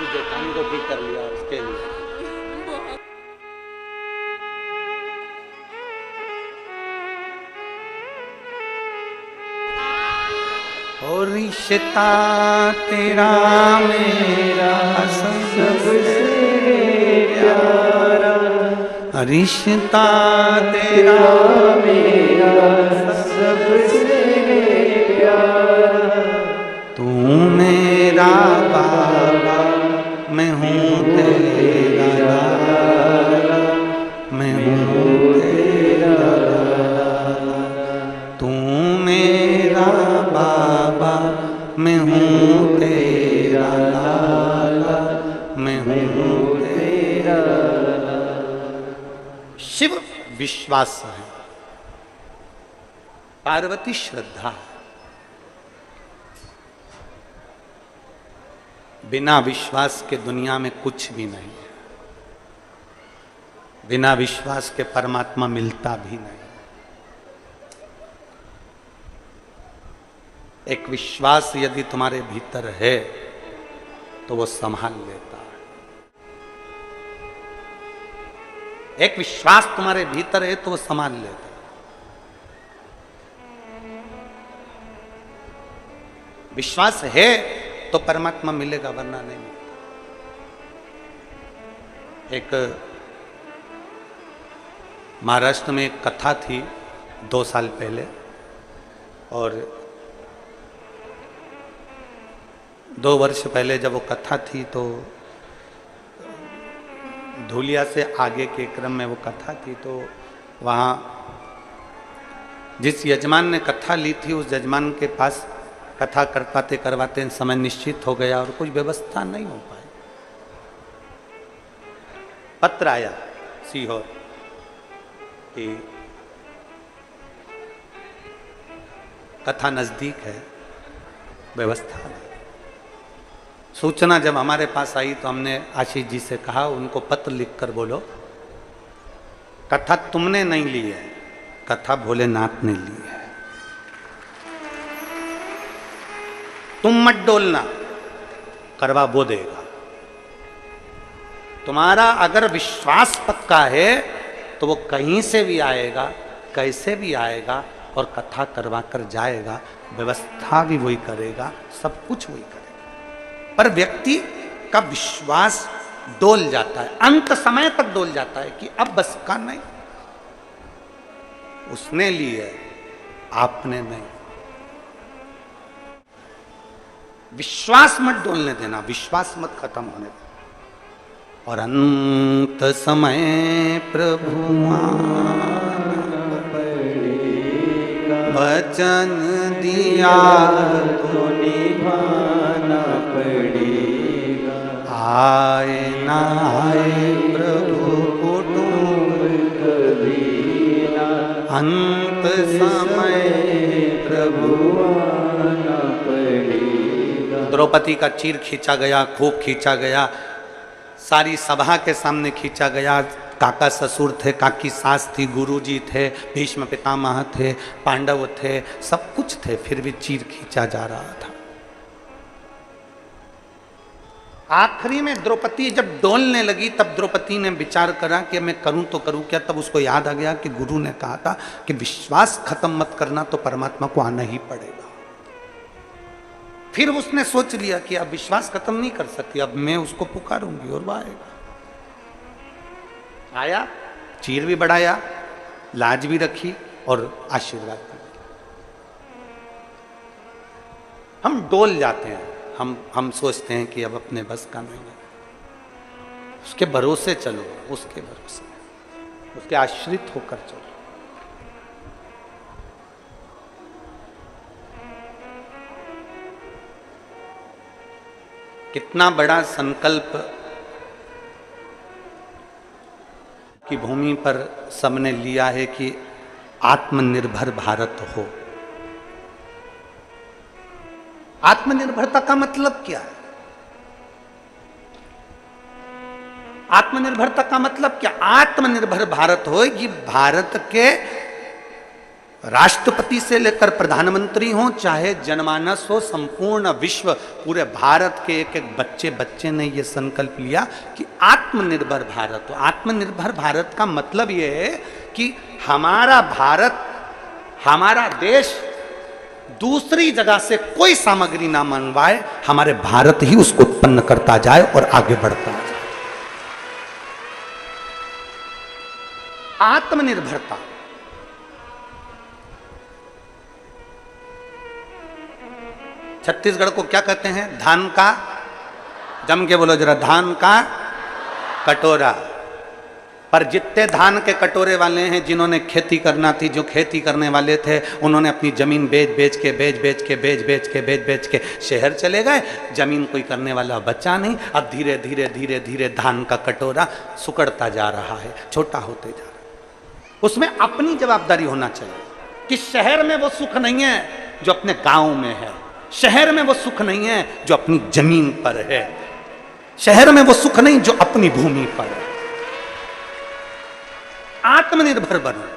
जेठानी को ठीक कर लिया उसके लिए। और रिश्ता तेरा मेरा सबसे प्यारा, रिश्ता तेरा मेरा सबसे प्यारा, तू मेरा बाबा मैं हूँ तेरा लाला, मैं हूँ तेरा लाला, तू मेरा बाबा मैं हूँ तेरा लाला, मैं हूँ तेरा लाला। शिव विश्वास है, पार्वती श्रद्धा, बिना विश्वास के दुनिया में कुछ भी नहीं है। बिना विश्वास के परमात्मा मिलता भी नहीं। एक विश्वास यदि तुम्हारे भीतर है तो वो संभाल लेता है। एक विश्वास तुम्हारे भीतर है तो वो संभाल लेता है। विश्वास है तो परमात्मा मिलेगा, वरना नहीं मिलेगा। एक महाराष्ट्र में एक कथा थी 2 साल पहले, और 2 वर्ष पहले जब वो कथा थी तो धूलिया से आगे के क्रम में वो कथा थी, तो वहाँ जिस यजमान ने कथा ली थी उस यजमान के पास कथा करवाते करवाते समय निश्चित हो गया और कुछ व्यवस्था नहीं हो पाई। पत्र आया सीहोर कि कथा नजदीक है, व्यवस्था नहीं। सूचना जब हमारे पास आई तो हमने आशीष जी से कहा, उनको पत्र लिखकर बोलो कथा तुमने नहीं ली है, कथा भोलेनाथ ने ली है। तुम मत डोलना, करवा वो देगा। तुम्हारा अगर विश्वास पक्का है तो वो कहीं से भी आएगा, कैसे भी आएगा और कथा करवा कर जाएगा। व्यवस्था भी वही करेगा, सब कुछ वही करेगा। पर व्यक्ति का विश्वास डोल जाता है, अंत समय तक डोल जाता है कि अब बस का नहीं। उसने ली है, आपने नहीं। विश्वास मत डोलने देना, विश्वास मत खत्म होने देना। और अंत समय प्रभु वचन दिया तो निभाना पड़ेगा। आए ना आए प्रभु कुटुंब कभी ना, अंत समय प्रभु आना पड़ेगा। द्रौपदी का चीर खींचा गया, खूब खींचा गया, सारी सभा के सामने खींचा गया। काका ससुर थे, काकी सास थी, गुरुजी थे, भीष्म पितामह थे, पांडव थे, सब कुछ थे, फिर भी चीर खींचा जा रहा था। आखिरी में द्रौपदी जब डोलने लगी तब द्रौपदी ने विचार करा कि मैं करूं तो करूं क्या। तब उसको याद आ गया कि गुरु ने कहा था कि विश्वास खत्म मत करना, तो परमात्मा को आना ही पड़ेगा। फिर उसने सोच लिया कि अब विश्वास खत्म नहीं कर सकती, अब मैं उसको पुकारूंगी और वो आएगा। आया, चीर भी बढ़ाया, लाज भी रखी और आशीर्वाद भी दिया। हम डोल जाते हैं, हम सोचते हैं कि अब अपने बस का नहीं है। उसके भरोसे चलो, उसके भरोसे, उसके आश्रित होकर चलो। कितना बड़ा संकल्प की भूमि पर सबने लिया है कि आत्मनिर्भर भारत हो। आत्मनिर्भरता का मतलब क्या है? आत्मनिर्भरता का मतलब क्या? आत्मनिर्भर भारत हो, ये भारत के राष्ट्रपति से लेकर प्रधानमंत्री हो, चाहे जनमानस हो, संपूर्ण विश्व, पूरे भारत के एक एक बच्चे ने ये संकल्प लिया कि आत्मनिर्भर भारत हो। आत्मनिर्भर भारत का मतलब ये है कि हमारा भारत, हमारा देश दूसरी जगह से कोई सामग्री ना मंगवाए, हमारे भारत ही उसको उत्पन्न करता जाए और आगे बढ़ता जाए। आत्मनिर्भरता। छत्तीसगढ़ को क्या कहते हैं? धान का, जम के बोलो जरा, धान का कटोरा। पर जितने धान के कटोरे वाले हैं, जिन्होंने खेती करना थी, जो खेती करने वाले थे, उन्होंने अपनी जमीन बेच बेच के शहर चले गए। जमीन कोई करने वाला बचा नहीं। अब धीरे धीरे धान का कटोरा सुकड़ता जा रहा है, छोटा होते जा रहा है। उसमें अपनी जवाबदारी होना चाहिए कि शहर में वो सुख नहीं है जो अपने गांव में है। शहर में वो सुख नहीं है जो अपनी जमीन पर है, शहर में वो सुख नहीं जो अपनी भूमि पर है। आत्मनिर्भर बनो।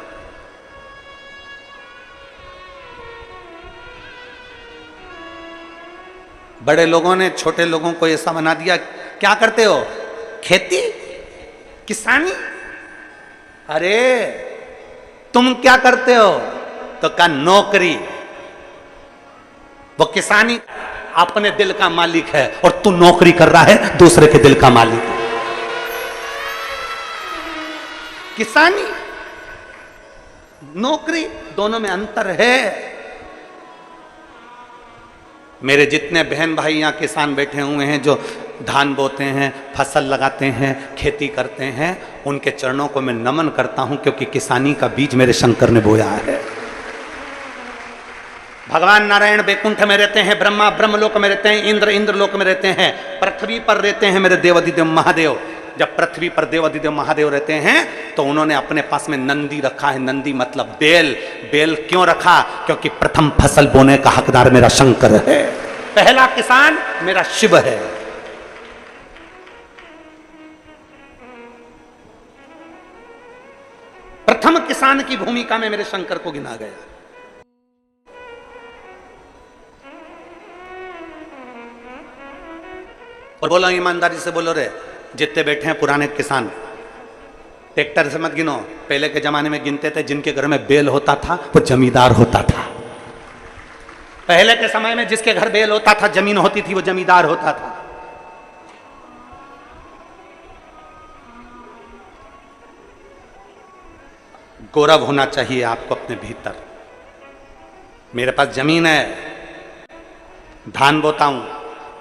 बड़े लोगों ने छोटे लोगों को ऐसा बना दिया, क्या करते हो? खेती, किसानी। अरे तुम क्या करते हो? तो का नौकरी। वो किसानी अपने दिल का मालिक है और तू नौकरी कर रहा है दूसरे के दिल का मालिक है। किसानी नौकरी दोनों में अंतर है। मेरे जितने बहन भाई यहां किसान बैठे हुए हैं जो धान बोते हैं, फसल लगाते हैं, खेती करते हैं, उनके चरणों को मैं नमन करता हूं, क्योंकि किसानी का बीज मेरे शंकर ने बोया है। भगवान नारायण बैकुंठ में रहते हैं, ब्रह्मा ब्रह्मलोक में रहते हैं, इंद्र इंद्रलोक में रहते हैं, पृथ्वी पर रहते हैं मेरे देवादिदेव महादेव। जब पृथ्वी पर देवादिदेव महादेव रहते हैं तो उन्होंने अपने पास में नंदी रखा है। नंदी मतलब बेल। बेल क्यों रखा? क्योंकि प्रथम फसल बोने का हकदार मेरा शंकर है, पहला किसान मेरा शिव है। प्रथम किसान की भूमिका में मेरे शंकर को गिना गया। और बोलो ईमानदारी से बोलो रे, जितने बैठे हैं पुराने किसान, ट्रैक्टर से मत गिनो। पहले के जमाने में गिनते थे, जिनके घर में बैल होता था वो जमींदार होता था। पहले के समय में जिसके घर बैल होता था, जमीन होती थी, वो जमींदार होता था। गौरव होना चाहिए आपको अपने भीतर। मेरे पास जमीन है, धान बोता हूं,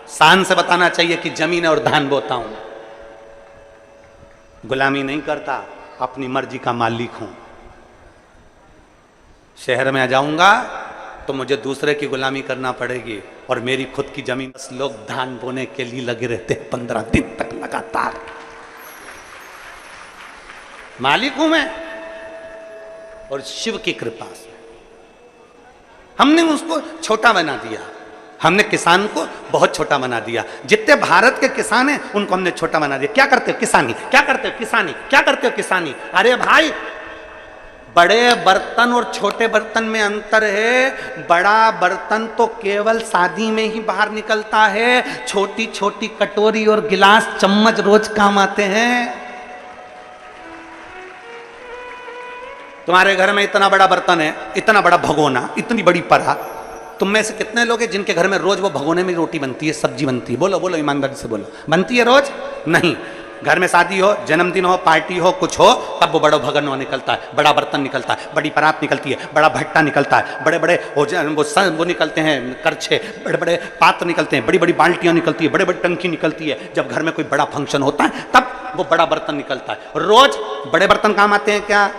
शान से बताना चाहिए कि जमीन है और धान बोता हूं। गुलामी नहीं करता, अपनी मर्जी का मालिक हूं। शहर में आ जाऊंगा तो मुझे दूसरे की गुलामी करना पड़ेगी, और मेरी खुद की जमीन। लोग धान बोने के लिए लगे रहते हैं 15 दिन तक लगातार। मालिक हूं मैं, और शिव की कृपा से हमने उसको छोटा बना दिया। हमने किसान को बहुत छोटा बना दिया। जितने भारत के किसान हैं उनको हमने छोटा बना दिया। क्या करते हो? किसानी। क्या करते हो? किसानी। क्या करते हो? किसानी। अरे भाई, बड़े बर्तन और छोटे बर्तन में अंतर है। बड़ा बर्तन तो केवल शादी में ही बाहर निकलता है। छोटी छोटी कटोरी और गिलास चम्मच रोज काम आते हैं। तुम्हारे घर में इतना बड़ा बर्तन है, इतना बड़ा भगोना, इतनी बड़ी परा। तुम में से कितने लोग हैं जिनके घर में रोज वो भगोने में रोटी बनती है, सब्जी बनती है? बोलो बोलो ईमानदारी से बोलो। बनती है रोज? नहीं। घर में शादी हो, जन्मदिन हो, पार्टी हो, कुछ हो, तब वो बड़ा भगोना निकलता है, बड़ा बर्तन निकलता है, बड़ी परात निकलती है, बड़ा भट्टा निकलता है, बड़े बड़े वो निकलते हैं करछे, बड़े बड़े पात्र निकलते हैं, बड़ी बड़ी बाल्टियां निकलती है, बड़े बड़ी टंकी निकलती है। जब घर में कोई बड़ा फंक्शन होता है तब वो बड़ा बर्तन निकलता है। रोज बड़े बर्तन काम आते हैं क्या?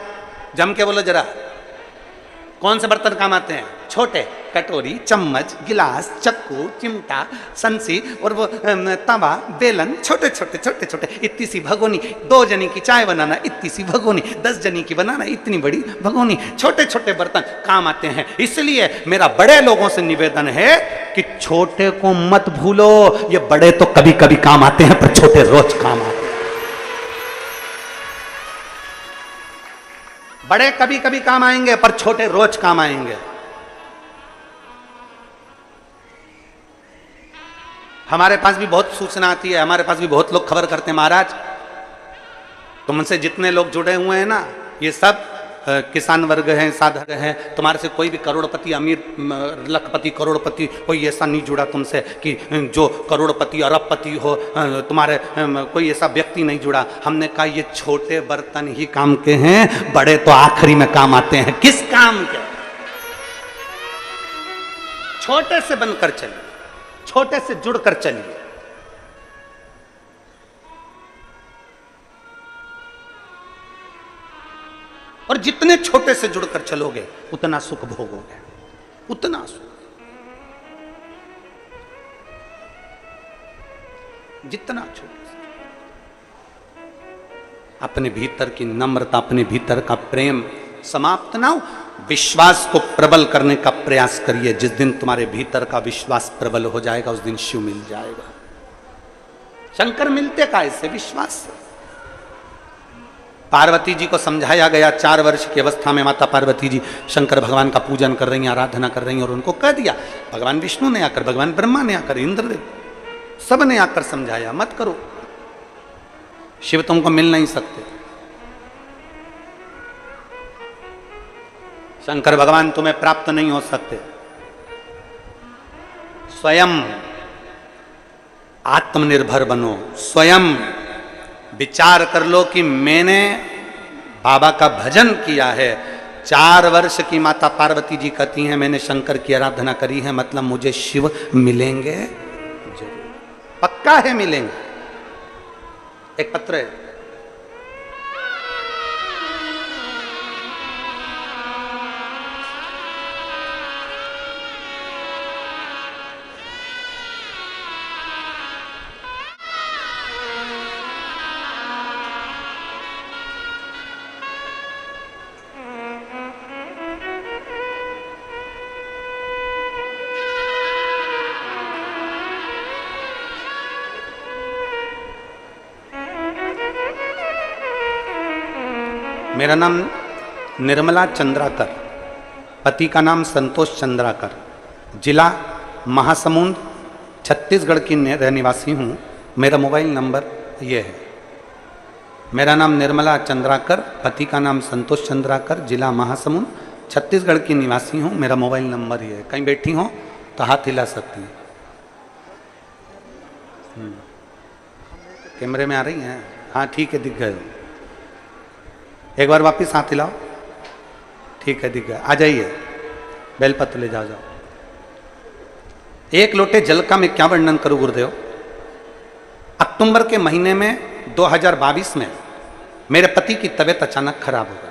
जम के बोलो जरा, कौन से बर्तन काम आते हैं? छोटे, कटोरी, चम्मच, गिलास, चक्कू, चिमटा, संसी और वो तवा, बेलन, छोटे छोटे छोटे छोटे। इतनी सी भगोनी, 2 जनी की चाय बनाना इतनी सी भगोनी, 10 जनी की बनाना इतनी बड़ी भगोनी। छोटे छोटे बर्तन काम आते हैं। इसलिए मेरा बड़े लोगों से निवेदन है कि छोटे को मत भूलो। ये बड़े तो कभी कभी काम आते हैं, पर छोटे रोज काम आते हैं। बड़े कभी कभी काम आएंगे, पर छोटे रोज काम आएंगे। हमारे पास भी बहुत सूचना आती है, हमारे पास भी बहुत लोग खबर करते हैं, महाराज तुमसे जितने लोग जुड़े हुए हैं ना, ये सब किसान वर्ग हैं, साधक हैं। तुम्हारे से कोई भी करोड़पति, अमीर, लखपति, करोड़पति कोई ऐसा नहीं जुड़ा तुमसे कि जो करोड़पति अरबपति हो। तुम्हारे कोई ऐसा व्यक्ति नहीं जुड़ा। हमने कहा ये छोटे बर्तन ही काम के हैं, बड़े तो आखिरी में काम आते हैं। किस काम के? छोटे से बनकर चलिए, छोटे से जुड़कर चलिए। और जितने छोटे से जुड़कर चलोगे उतना सुख भोगोगे, उतना सुख। जितना छोटे से। अपने भीतर की नम्रता, अपने भीतर का प्रेम समाप्त ना हो, विश्वास को प्रबल करने का प्रयास करिए। जिस दिन तुम्हारे भीतर का विश्वास प्रबल हो जाएगा उस दिन शिव मिल जाएगा। शंकर मिलते का इससे विश्वास से। पार्वती जी को समझाया गया, 4 वर्ष की अवस्था में माता पार्वती जी शंकर भगवान का पूजन कर रही हैं, आराधना कर रही हैं, और उनको कह दिया, भगवान विष्णु ने आकर, भगवान ब्रह्मा ने आकर, इंद्रदेव सब ने आकर समझाया, मत करो, शिव तुमको मिल नहीं सकते, शंकर भगवान तुम्हें प्राप्त नहीं हो सकते। स्वयं आत्मनिर्भर बनो, स्वयं विचार कर लो कि मैंने बाबा का भजन किया है। 4 वर्ष की माता पार्वती जी कहती हैं मैंने शंकर की आराधना करी है, मतलब मुझे शिव मिलेंगे जरूर, पक्का है मिलेंगे। एक पत्र है, मेरा नाम निर्मला चंद्राकर, पति का नाम संतोष चंद्राकर, जिला महासमुंद, छत्तीसगढ़ की निवासी हूँ। मेरा मोबाइल नंबर ये है। मेरा नाम निर्मला चंद्राकर, पति का नाम संतोष चंद्राकर, जिला महासमुंद, छत्तीसगढ़ की निवासी हूँ। मेरा मोबाइल नंबर ये है। कहीं बैठी हो तो हाथ हिला सकती हैं। कैमरे में आ रही हैं? हाँ ठीक है, दिख गए। एक बार वापस हाथ हिलाओ। ठीक है, दिख गया। आ जाइए, बेलपत्र ले जाओ। एक लोटे जल का मैं क्या वर्णन करूं गुरुदेव। अक्टूबर के महीने में 2022 में मेरे पति की तबीयत अचानक खराब हो गई।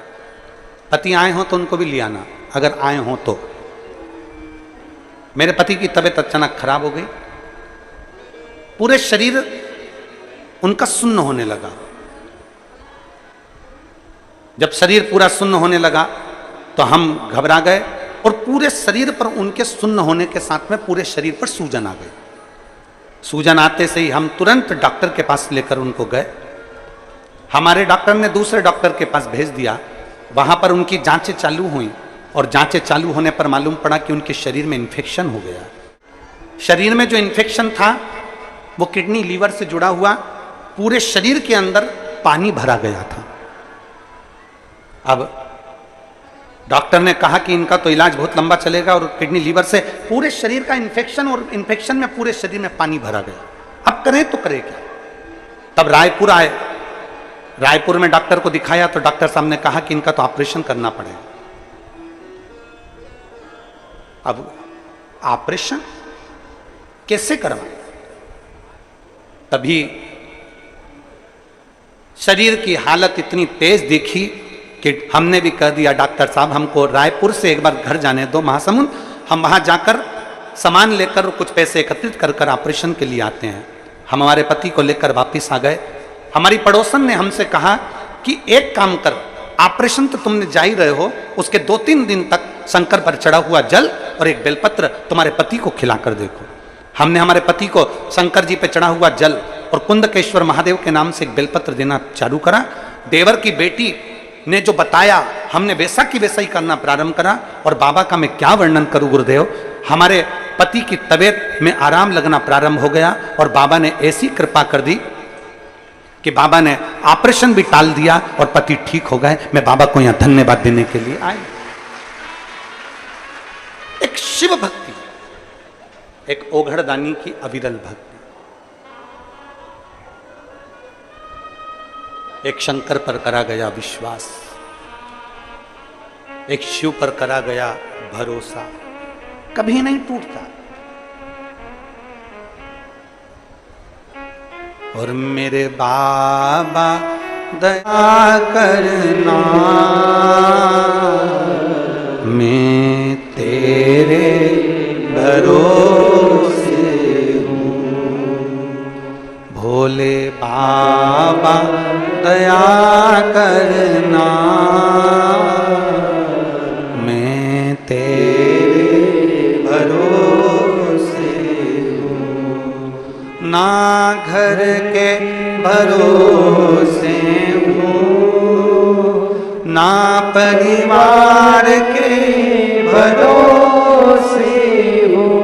पति आए हो तो उनको भी ले आना, अगर आए हो तो। मेरे पति की तबीयत अचानक खराब हो गई, पूरे शरीर उनका सुन्न होने लगा। जब शरीर पूरा सुन्न होने लगा तो हम घबरा गए, और पूरे शरीर पर उनके सुन्न होने के साथ में पूरे शरीर पर सूजन आ गई। सूजन आते से ही हम तुरंत डॉक्टर के पास लेकर उनको गए। हमारे डॉक्टर ने दूसरे डॉक्टर के पास भेज दिया। वहां पर उनकी जांचें चालू हुई, और जांचें चालू होने पर मालूम पड़ा कि उनके शरीर में इन्फेक्शन हो गया। शरीर में जो इन्फेक्शन था वो किडनी लीवर से जुड़ा हुआ, पूरे शरीर के अंदर पानी भरा गया था। अब डॉक्टर ने कहा कि इनका तो इलाज बहुत लंबा चलेगा, और किडनी लीवर से पूरे शरीर का इन्फेक्शन, और इन्फेक्शन में पूरे शरीर में पानी भरा गया। अब करें तो करें क्या। तब रायपुर आए, रायपुर में डॉक्टर को दिखाया तो डॉक्टर साहब ने कहा कि इनका तो ऑपरेशन करना पड़ेगा। अब ऑपरेशन कैसे करवाएं। तभी शरीर की हालत इतनी तेज देखी कि हमने भी कह दिया डॉक्टर साहब हमको रायपुर से एक बार घर जाने दो महासमुंद, हम वहां जाकर सामान लेकर कुछ पैसे एकत्रित कर कर ऑपरेशन के लिए आते हैं। हम हमारे पति को लेकर वापस आ गए। हमारी पड़ोसन ने हमसे कहा कि एक काम कर, ऑपरेशन तो तुमने जा ही रहे हो, उसके 2-3 दिन तक शंकर पर चढ़ा हुआ जल और एक बेलपत्र तुम्हारे पति को खिलाकर देखो। हमने हमारे पति को शंकर जी पे चढ़ा हुआ जल और कुंदकेश्वर महादेव के नाम से एक बेलपत्र देना चालू करा। देवर की बेटी ने जो बताया हमने वैसा की वैसा ही करना प्रारंभ करा। और बाबा का मैं क्या वर्णन करूं गुरुदेव, हमारे पति की तबीयत में आराम लगना प्रारंभ हो गया, और बाबा ने ऐसी कृपा कर दी कि बाबा ने ऑपरेशन भी टाल दिया और पति ठीक हो गए। मैं बाबा को यहां धन्यवाद देने के लिए आया। एक शिव भक्ति, एक ओघड़दानी की अविरल भक्ति, एक शंकर पर करा गया विश्वास, एक शिव पर करा गया भरोसा, कभी नहीं टूटता। और मेरे बाबा दया करना, मैं तेरे भरोसे हूँ। भोले बाबा दया करना, मैं भरोसे हूँ, ना परिवार के भरोसे हूँ,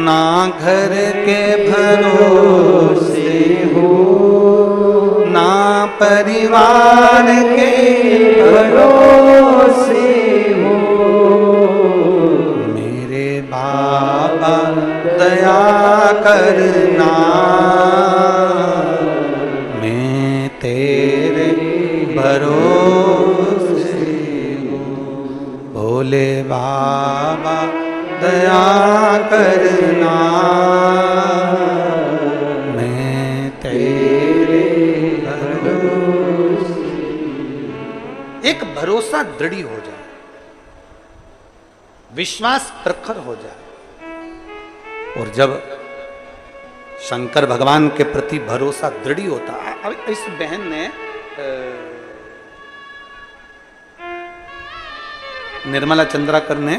ना घर के भरोसे हूँ, ना परिवार के भरोसे हूँ। मेरे बाबा दया करना, मैं तेरे भरोसे हूँ। भोले बाबा दया करना, मैं तेरे भरोसे। एक भरोसा दृढ़ हो जाए, विश्वास प्रखर हो जाए, और जब शंकर भगवान के प्रति भरोसा दृढ़ होता है। अब इस बहन ने निर्मला चंद्राकर ने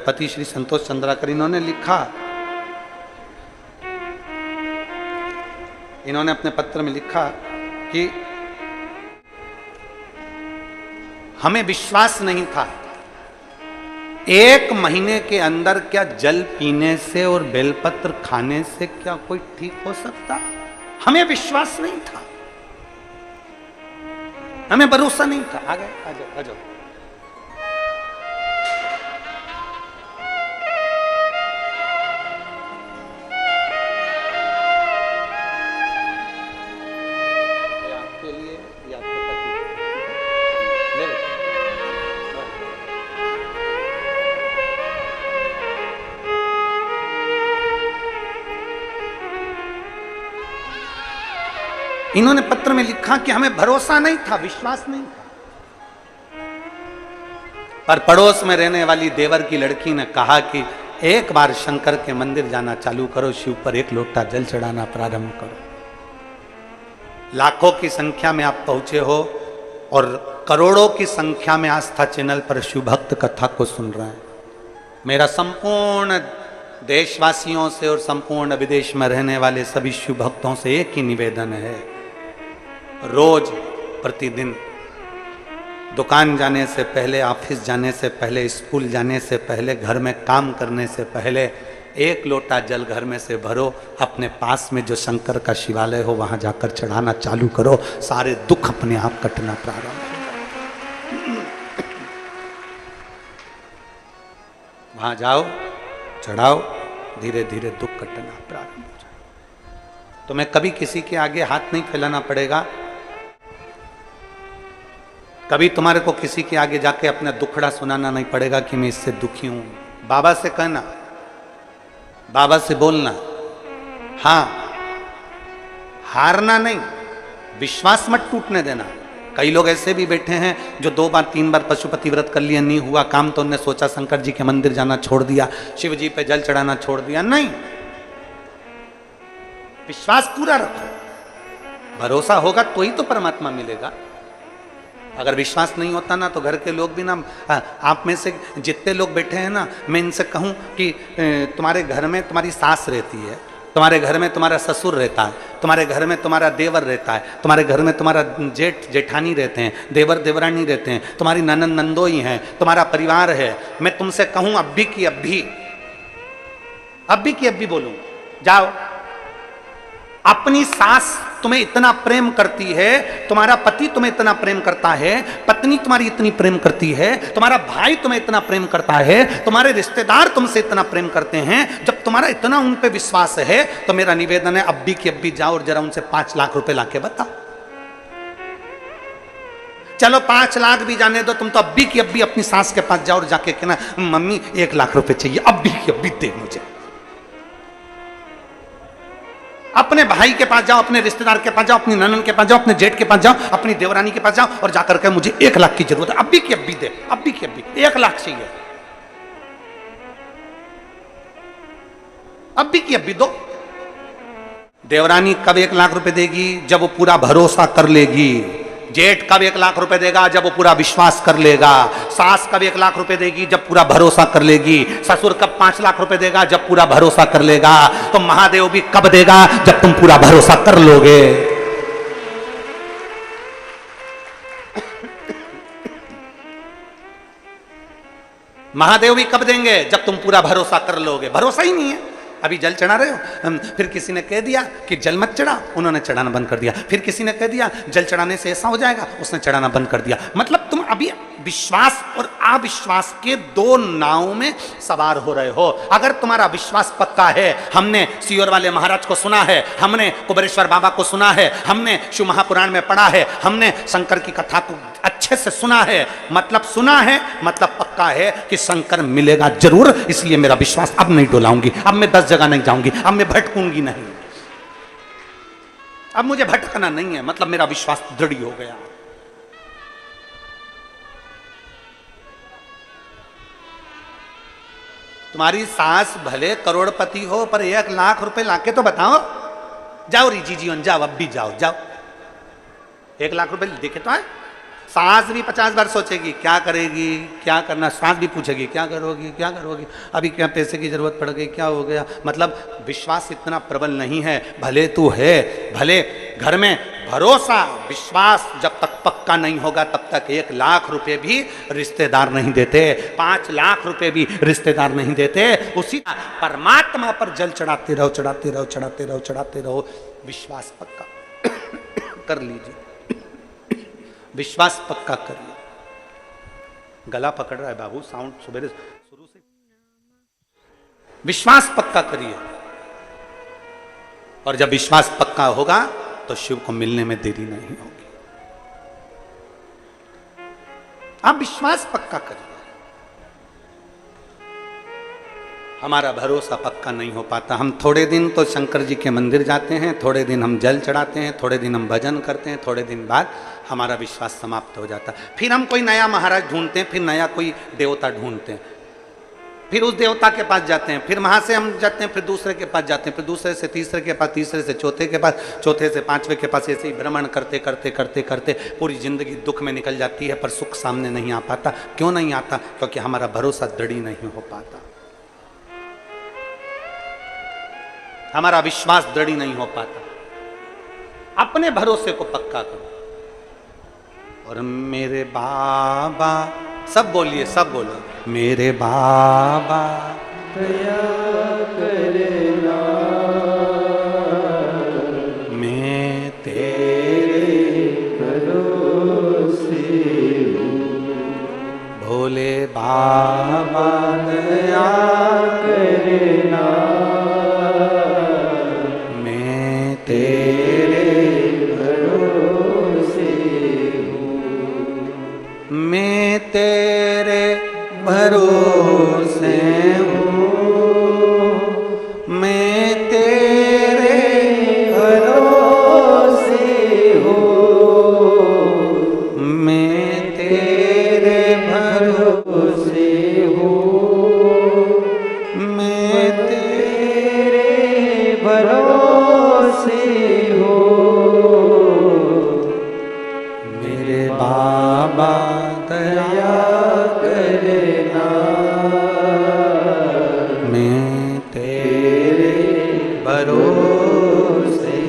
पति श्री संतोष चंद्राकर, इन्होंने लिखा, इन्होंने अपने पत्र में लिखा कि हमें विश्वास नहीं था 1 महीने के अंदर क्या जल पीने से और बेलपत्र खाने से क्या कोई ठीक हो सकता। हमें विश्वास नहीं था, हमें भरोसा नहीं था। आ गए, आ जाओ, आ जाओ। आपके लिए या आपके पति ले लो। इन्होंने पत्र में लिखा कि हमें भरोसा नहीं था, विश्वास नहीं था, पर पड़ोस में रहने वाली देवर की लड़की ने कहा कि एक बार शंकर के मंदिर जाना चालू करो, शिव पर 1 लोटा जल चढ़ाना प्रारंभ करो। लाखों की संख्या में आप पहुंचे हो और करोड़ों की संख्या में आस्था चैनल पर शिव भक्त कथा को सुन रहे हैं। मेरा संपूर्ण देशवासियों से और संपूर्ण विदेश में रहने वाले सभी शिव भक्तों से एक ही निवेदन है, रोज प्रतिदिन दुकान जाने से पहले, ऑफिस जाने से पहले, स्कूल जाने से पहले, घर में काम करने से पहले 1 लोटा जल घर में से भरो, अपने पास में जो शंकर का शिवालय हो वहां जाकर चढ़ाना चालू करो, सारे दुख अपने आप कटना प्रारंभ हो। वहां जाओ, चढ़ाओ, धीरे धीरे दुख कटना प्रारंभ हो जाए। तुम्हें कभी किसी के आगे हाथ नहीं फैलाना पड़ेगा, कभी तुम्हारे को किसी के आगे जाके अपना दुखड़ा सुनाना नहीं पड़ेगा कि मैं इससे दुखी हूं। बाबा से कहना, बाबा से बोलना, हां, हारना नहीं, विश्वास मत टूटने देना। कई लोग ऐसे भी बैठे हैं जो 2 बार 3 बार पशुपति व्रत कर लिया, नहीं हुआ काम तो उन्होंने सोचा शंकर जी के मंदिर जाना छोड़ दिया, शिव जी पे जल चढ़ाना छोड़ दिया। नहीं, विश्वास पूरा रखो, भरोसा होगा तो ही तो परमात्मा मिलेगा। अगर विश्वास नहीं होता ना तो घर के लोग भी ना, आप में से जितने लोग बैठे हैं ना, मैं इनसे कहूं कि तुम्हारे घर में तुम्हारी सास रहती है, तुम्हारे घर में तुम्हारा ससुर रहता है, तुम्हारे घर में तुम्हारा देवर रहता है, तुम्हारे घर में तुम्हारा जेठ जेठानी रहते हैं, देवर देवरानी रहते हैं, तुम्हारी ननंद नंदोई हैं, तुम्हारा परिवार है। मैं तुमसे कहूं अभी की अभी बोलूं, जाओ, अपनी सास तुम्हें इतना प्रेम करती है, तुम्हारा पति तुम्हें इतना प्रेम करता है, पत्नी तुम्हारी इतनी प्रेम करती है, तुम्हारा भाई तुम्हें इतना प्रेम करता है, तुम्हारे रिश्तेदार तुमसे इतना प्रेम करते हैं। जब तुम्हारा इतना उन पे विश्वास है तो मेरा निवेदन है अभी की अभी जाओ और जरा उनसे 5 लाख रुपए लाके बताओ। चलो 5 लाख भी जाने दो, तुम तो अभी की अभी अपनी सास के पास जाओ और जाके कहना मम्मी 1 लाख रुपए चाहिए, अभी की अभी दे मुझे। अपने भाई के पास जाओ, अपने रिश्तेदार के पास जाओ, अपनी ननन के पास जाओ, अपने जेठ के पास जाओ, अपनी देवरानी के पास जाओ और जाकर के मुझे 1 लाख की जरूरत है, अभी की अभी दे, अभी की अभी 1 लाख चाहिए, अभी की अभी दो। देवरानी कब 1 लाख रुपए देगी? जब वो पूरा भरोसा कर लेगी जेठ कब 1 लाख रुपए देगा? जब वो पूरा विश्वास कर लेगा। सास कब 1 लाख रुपए देगी? जब पूरा भरोसा कर लेगी। ससुर कब 5 लाख रुपए देगा? जब पूरा भरोसा कर लेगा। तो महादेव भी कब देगा? जब तुम पूरा भरोसा कर लोगे। महादेव भी कब देंगे? जब तुम पूरा भरोसा कर लोगे। भरोसा ही नहीं है। अभी जल चढ़ा रहे हो, फिर किसी ने कह दिया कि जल मत चढ़ा, उन्होंने चढ़ाना बंद कर दिया। फिर किसी ने कह दिया जल चढ़ाने से ऐसा हो जाएगा, उसने चढ़ाना बंद कर दिया। मतलब तुम अभी विश्वास और अविश्वास के दो नावों में सवार हो रहे हो। अगर तुम्हारा विश्वास पक्का है, हमने सियोर वाले महाराज को सुना है, हमने कुबेरेश्वर बाबा को सुना है, हमने शिव महापुराण में पढ़ा है, हमने शंकर की कथा को अच्छे से सुना है, मतलब सुना है मतलब पक्का है कि शंकर मिलेगा जरूर। इसलिए मेरा विश्वास अब नहीं डोलाऊंगी, अब मैं 10 जगह नहीं जाऊंगी, अब मैं भटकूंगी नहीं, अब मुझे भटकना नहीं है। मतलब मेरा विश्वास दृढ़ हो गया। तुम्हारी सास भले करोड़पति हो, पर 1 लाख रुपए लाके तो बताओ। जाओ रिजी जीवन, जाओ, अब भी जाओ, जाओ 1 लाख रुपए देखे तो है। सास भी 50 बार सोचेगी क्या करेगी, क्या करना। सास भी पूछेगी क्या करोगी, क्या करोगी, अभी क्या पैसे की जरूरत पड़ गई, क्या हो गया। मतलब विश्वास इतना प्रबल नहीं है। भले तू है, भले घर में भरोसा विश्वास जब तक पक्का नहीं होगा तब तक 1 लाख रुपए भी रिश्तेदार नहीं देते, 5 लाख रुपए भी रिश्तेदार नहीं देते। उसी परमात्मा पर जल चढ़ाते रहो, चढ़ाते रहो, चढ़ाते रहो, चढ़ाते रहो। विश्वास पक्का कर लीजिए, विश्वास पक्का करिए। गला पकड़ रहा है बाबू, साउंड सुबह शुरू से। विश्वास पक्का करिए, और जब विश्वास पक्का होगा तो शिव को मिलने में देरी नहीं होगी। आप विश्वास पक्का करिए। हमारा भरोसा पक्का नहीं हो पाता। हम थोड़े दिन तो शंकर जी के मंदिर जाते हैं, थोड़े दिन हम जल चढ़ाते हैं, थोड़े दिन हम भजन करते हैं, थोड़े दिन बाद हमारा विश्वास समाप्त हो जाता है। फिर हम कोई नया महाराज ढूंढते हैं, फिर नया कोई देवता ढूंढते हैं, फिर उस देवता के पास जाते हैं, फिर वहां से हम जाते हैं, फिर दूसरे के पास जाते हैं, फिर दूसरे से तीसरे के पास, तीसरे से चौथे के पास, चौथे से पांचवें के पास। ऐसे ही भ्रमण करते करते करते करते पूरी जिंदगी दुख में निकल जाती है, पर सुख सामने नहीं आ पाता। क्यों नहीं आता? क्योंकि हमारा भरोसा दृढ़ नहीं हो पाता, हमारा विश्वास दृढ़ नहीं हो पाता। अपने भरोसे को पक्का करो। और मेरे बाबा, सब बोलिए, सब बोलो, मेरे बाबा दया करना, मैं तेरे भरोसे भोले बाबा दया करना, मैं तेरे भरोसे मैं तेरे भरोसे हूँ, मैं तेरे भरोसे हूँ, मैं तेरे भरोसे हूँ, मैं तेरे भरोसे हूँ। मेरे बाबा दया करना, मैं तेरे भरोसे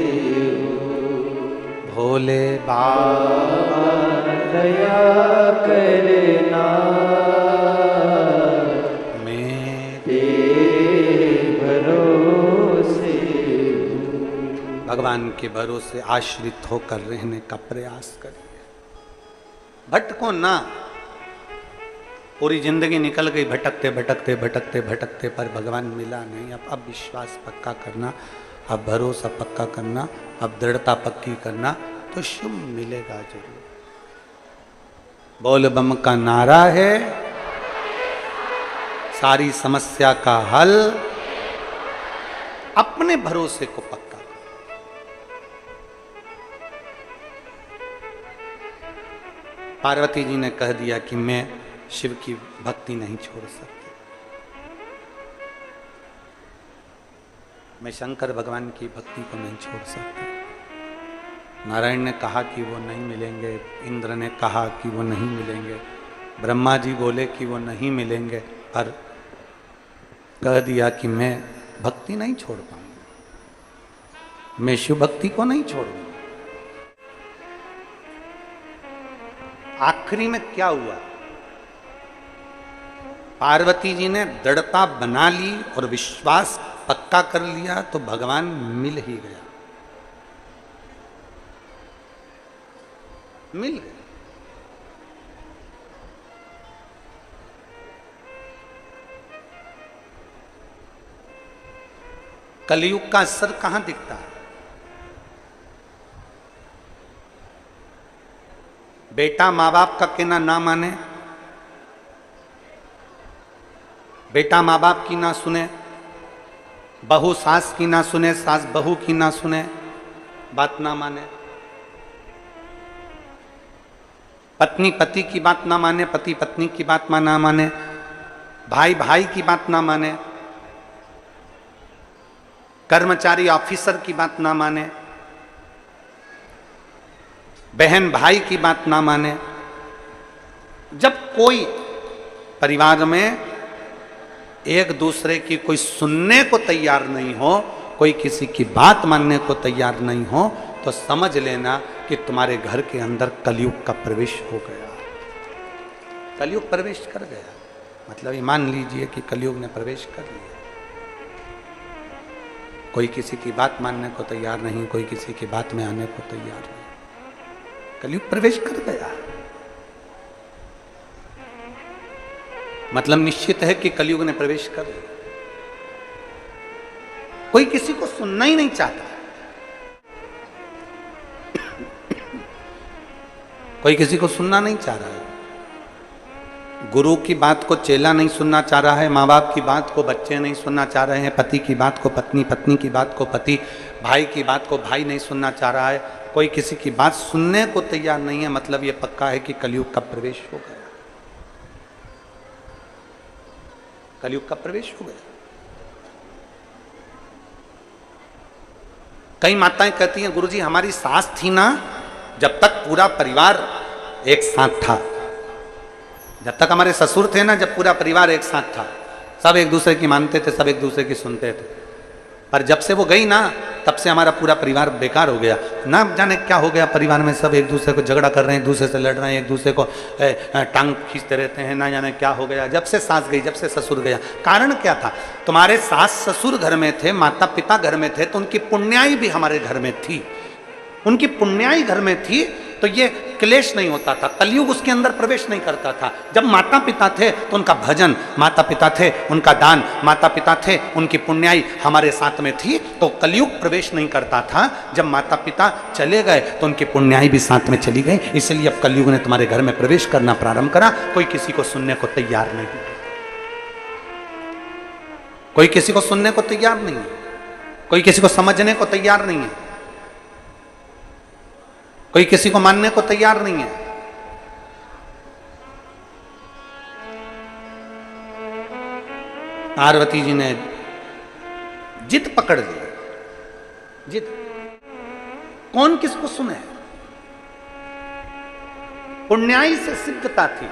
भोले बाबा दया करना, मैं तेरे भरोसे भगवान के भरोसे आश्रित होकर रहने का प्रयास करिए। भटको ना। पूरी जिंदगी निकल गई भटकते भटकते भटकते भटकते, पर भगवान मिला नहीं। अब विश्वास पक्का करना, अब भरोसा पक्का करना, अब दृढ़ता पक्की करना, तो शिव मिलेगा जरूर। बोल बम का नारा है, सारी समस्या का हल अपने भरोसे को पक्का। पार्वती जी ने कह दिया कि मैं शिव की भक्ति नहीं छोड़ सकती, मैं शंकर भगवान की भक्ति को नहीं छोड़ सकती। नारायण ने कहा कि वो नहीं मिलेंगे, इंद्र ने कहा कि वो नहीं मिलेंगे, ब्रह्मा जी बोले कि वो नहीं मिलेंगे, पर कह दिया कि मैं भक्ति नहीं छोड़ पाऊंगा, मैं शिव भक्ति को नहीं छोड़ूंगा। आखिरी में क्या हुआ? पार्वती जी ने दृढ़ता बना ली और विश्वास पक्का कर लिया तो भगवान मिल ही गया, मिल गया। कलयुग का असर कहां दिखता है? बेटा माँ बाप का कहना ना माने, बेटा माँ बाप की ना सुने, बहू सास की ना सुने, सास बहू की ना सुने, बात ना माने, पत्नी पति की बात ना माने, पति पत्नी की बात ना माने, भाई भाई की बात ना माने, कर्मचारी ऑफिसर की बात ना माने, बहन भाई की बात ना माने। जब कोई परिवार में एक दूसरे की कोई सुनने को तैयार नहीं हो, कोई किसी की बात मानने को तैयार नहीं हो, तो समझ लेना कि तुम्हारे घर के अंदर कलयुग का प्रवेश हो गया। कलयुग प्रवेश कर गया, मतलब ये मान लीजिए कि कलयुग ने प्रवेश कर लिया। कोई किसी की बात मानने को तैयार नहीं, कोई किसी की बात में आने को तैयार नहीं, कलयुग प्रवेश कर गया। मतलब निश्चित है कि कलयुग ने प्रवेश कर लिया। कोई किसी को सुनना ही नहीं चाहता, कोई किसी को सुनना नहीं चाह रहा है। गुरु की बात को चेला नहीं सुनना चाह रहा है, माँ बाप की बात को बच्चे नहीं सुनना चाह रहे हैं, पति की बात को पत्नी, पत्नी की बात को पति, भाई की बात को भाई नहीं सुनना चाह रहा है। कोई किसी की बात सुनने को तैयार नहीं है। मतलब ये पक्का है कि कलयुग का प्रवेश हो गया, कलयुग का प्रवेश हो गया। कई माताएं कहती हैं, गुरुजी हमारी सास थी ना, जब तक पूरा परिवार एक साथ था, जब तक हमारे ससुर थे ना, जब पूरा परिवार एक साथ था, सब एक दूसरे की मानते थे, सब एक दूसरे की सुनते थे। पर जब से वो गई ना, तब से हमारा पूरा परिवार बेकार हो गया। ना जाने क्या हो गया परिवार में, सब एक दूसरे को झगड़ा कर रहे हैं, एक दूसरे से लड़ रहे हैं, एक दूसरे को टांग खींचते रहते हैं। ना जाने क्या हो गया जब से सास गई, जब से ससुर गया। कारण क्या था? तुम्हारे सास ससुर घर में थे, माता पिता घर में थे, तो उनकी पुण्याई भी हमारे घर में थी, उनकी पुण्याई घर में थी, तो ये क्लेश नहीं होता था, कलयुग उसके अंदर प्रवेश नहीं करता था। जब माता पिता थे तो उनका भजन, माता पिता थे उनका दान, माता पिता थे उनकी पुण्याई हमारे साथ में थी, तो कलयुग प्रवेश नहीं करता था। जब माता पिता चले गए तो उनकी पुण्याई भी साथ में चली गई, इसलिए अब कलयुग ने तुम्हारे घर में प्रवेश करना प्रारंभ करा। कोई किसी को सुनने को तैयार नहीं, कोई किसी को सुनने को तैयार नहीं है, कोई किसी को समझने को तैयार नहीं है, कोई किसी को मानने को तैयार नहीं है। पार्वती जी ने जिद पकड़ ली, जिद। कौन किसको सुने? पुण्याई से सिद्धता थी।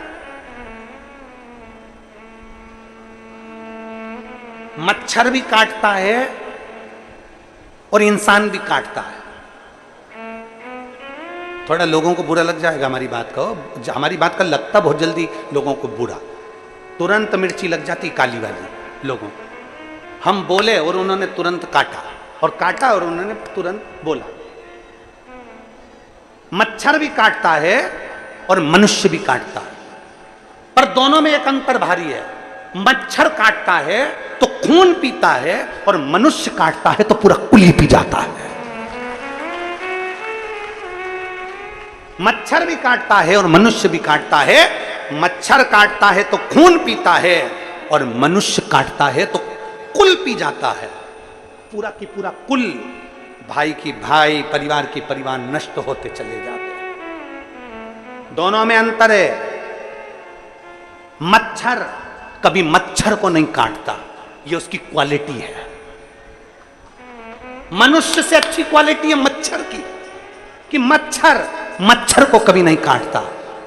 मच्छर भी काटता है और इंसान भी काटता है। थोड़ा लोगों को बुरा लग जाएगा हमारी बात का, हमारी बात का लगता बहुत जल्दी लोगों को बुरा, तुरंत मिर्ची लग जाती काली वाली लोगों को। हम बोले और उन्होंने तुरंत काटा, और काटा और उन्होंने तुरंत बोला। मच्छर भी काटता है और मनुष्य भी काटता है, पर दोनों में एक अंतर भारी है। मच्छर काटता है तो खून पीता है, और मनुष्य काटता है तो पूरा कुली पी जाता है। मच्छर भी काटता है और मनुष्य भी काटता है। मच्छर काटता है तो खून पीता है, और मनुष्य काटता है तो कुल पी जाता है। पूरा की पूरा कुल, भाई की भाई, परिवार की परिवार नष्ट होते चले जाते हैं। दोनों में अंतर है। मच्छर कभी मच्छर को नहीं काटता, ये उसकी क्वालिटी है। मनुष्य से अच्छी क्वालिटी है मच्छर की। कि मच्छर को कभी नहीं काटता,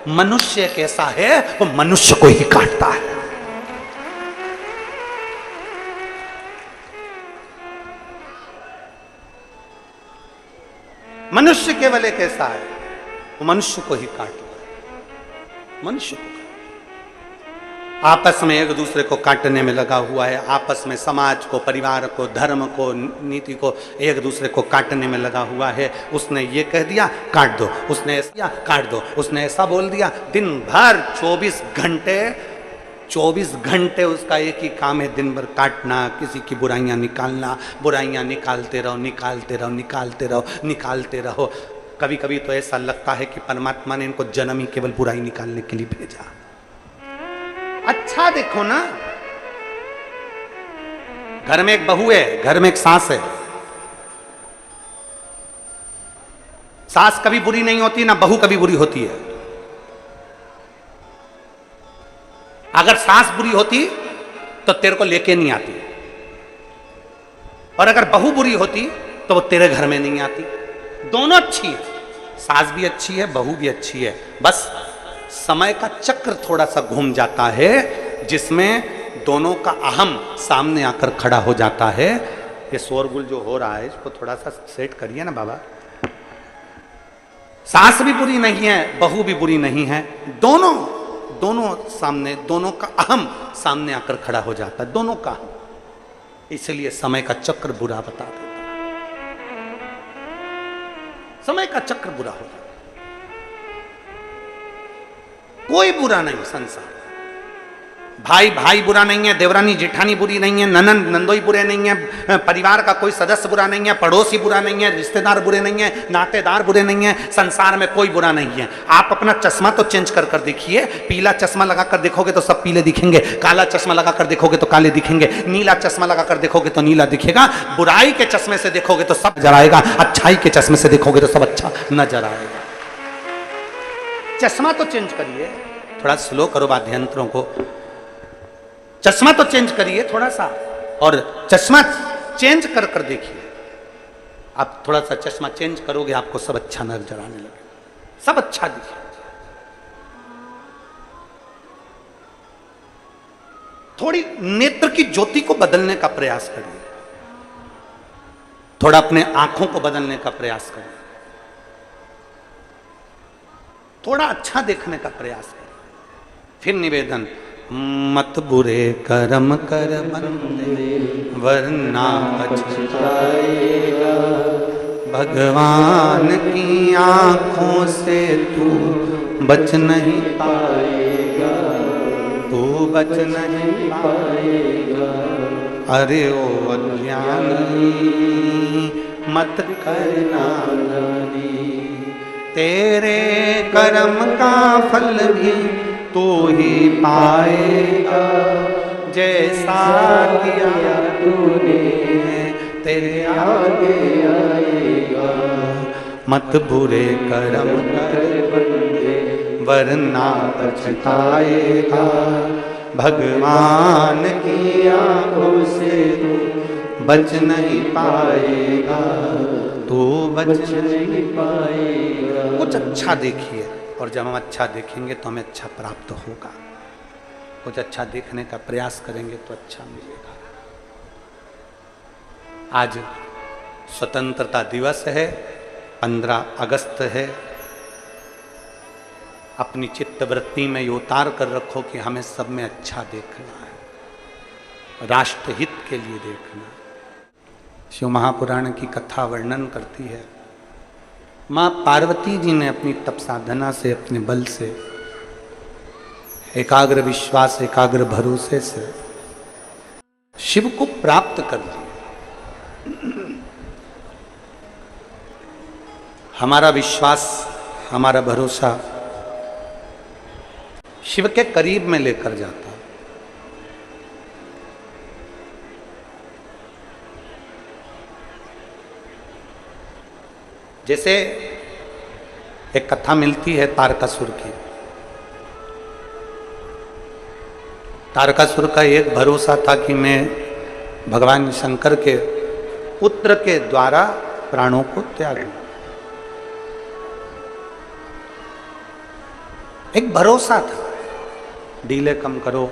मनुष्य कैसा है वो मनुष्य को ही काटता है। मनुष्य केवल एक ऐसा है, वो मनुष्य को ही काटता है, मनुष्य को। आपस में एक दूसरे को काटने में लगा हुआ है, आपस में समाज को, परिवार को, धर्म को, नीति को एक दूसरे को काटने में लगा हुआ है। उसने ये कह दिया काट दो, उसने ऐसा किया काट दो, उसने ऐसा बोल दिया। दिन भर 24 घंटे उसका एक ही काम है, दिन भर काटना, किसी की बुराइयां निकालना, बुराइयां निकालते रहो, निकालते रहो, निकालते रहो, निकालते रहो। कभी कभी तो ऐसा लगता है कि परमात्मा ने इनको जन्म ही केवल बुराई निकालने के लिए भेजा। अच्छा देखो ना, घर में एक बहू है, घर में एक सास है। सास कभी बुरी नहीं होती, ना बहू कभी बुरी होती है। अगर सास बुरी होती तो तेरे को लेके नहीं आती, और अगर बहू बुरी होती तो वो तेरे घर में नहीं आती। दोनों अच्छी है, सास भी अच्छी है, बहू भी अच्छी है। बस समय का चक्र थोड़ा सा घूम जाता है, जिसमें दोनों का अहम सामने आकर खड़ा हो जाता है। ये शोरगुल जो हो रहा है इसको थोड़ा सा सेट करिए ना बाबा। सास भी बुरी नहीं है, बहू भी बुरी नहीं है, दोनों सामने, दोनों का अहम सामने आकर खड़ा हो जाता है, दोनों का। इसलिए समय का चक्र बुरा बता देता है, समय का चक्र बुरा हो जाता है। कोई बुरा नहीं संसार, भाई भाई बुरा नहीं है, देवरानी जेठानी बुरी नहीं है, ननंद नंदोई बुरे नहीं है, परिवार का कोई सदस्य बुरा नहीं है, पड़ोसी बुरा नहीं है, रिश्तेदार बुरे नहीं है, नातेदार बुरे नहीं है, संसार में कोई बुरा नहीं है। आप अपना चश्मा तो चेंज कर कर देखिए, पीला चश्मा लगा कर देखोगे तो सब पीले दिखेंगे, काला चश्मा लगा कर देखोगे तो काले दिखेंगे, नीला चश्मा लगा कर देखोगे तो नीला दिखेगा। बुराई के चश्मे से देखोगे तो सब नजर आएगा, अच्छाई के चश्मे से देखोगे तो सब अच्छा नजर आएगा। चश्मा तो चेंज करिए, थोड़ा स्लो करो वाद्ययंत्रों को, चश्मा तो चेंज करिए थोड़ा सा, और चश्मा चेंज कर कर देखिए। आप थोड़ा सा चश्मा चेंज करोगे, आपको सब अच्छा नजर आने लगेगा, सब अच्छा दिखे। थोड़ी नेत्र की ज्योति को बदलने का प्रयास करिए, थोड़ा अपने आंखों को बदलने का प्रयास करिए, थोड़ा अच्छा देखने का प्रयास करिए। फिर निवेदन, मत बुरे कर्म कर बंदे वरना पछताएगा, भगवान की आंखों से तू बच नहीं पाएगा, तू बच नहीं पाएगा। अरे ओ अज्ञानी मत करना नानी, तेरे कर्म का फल भी तू ही पाएगा, जैसा किया तूने तेरे आगे आएगा। मत बुरे कर्म कर बंदे वरना पछताएगा, भगवान की आंखों से तू बच नहीं पाएगा, तू बच नहीं पाएगा। कुछ अच्छा देखिए, और जब हम अच्छा देखेंगे तो हमें अच्छा प्राप्त होगा। कुछ अच्छा देखने का प्रयास करेंगे तो अच्छा मिलेगा। आज स्वतंत्रता दिवस है, 15 अगस्त है। अपनी चित्तवृत्ति में ये उतार कर रखो कि हमें सब में अच्छा देखना है, राष्ट्रहित के लिए देखना है। शिव महापुराण की कथा वर्णन करती है, माँ पार्वती जी ने अपनी तप साधना से, अपने बल से, एकाग्र विश्वास, एकाग्र भरोसे से शिव को प्राप्त कर लिया। हमारा विश्वास, हमारा भरोसा शिव के करीब में लेकर जाता। जैसे एक कथा मिलती है तारकासुर की। तारकासुर का एक भरोसा था कि मैं भगवान शंकर के पुत्र के द्वारा प्राणों को त्यागूं। एक भरोसा था, डीले कम करो।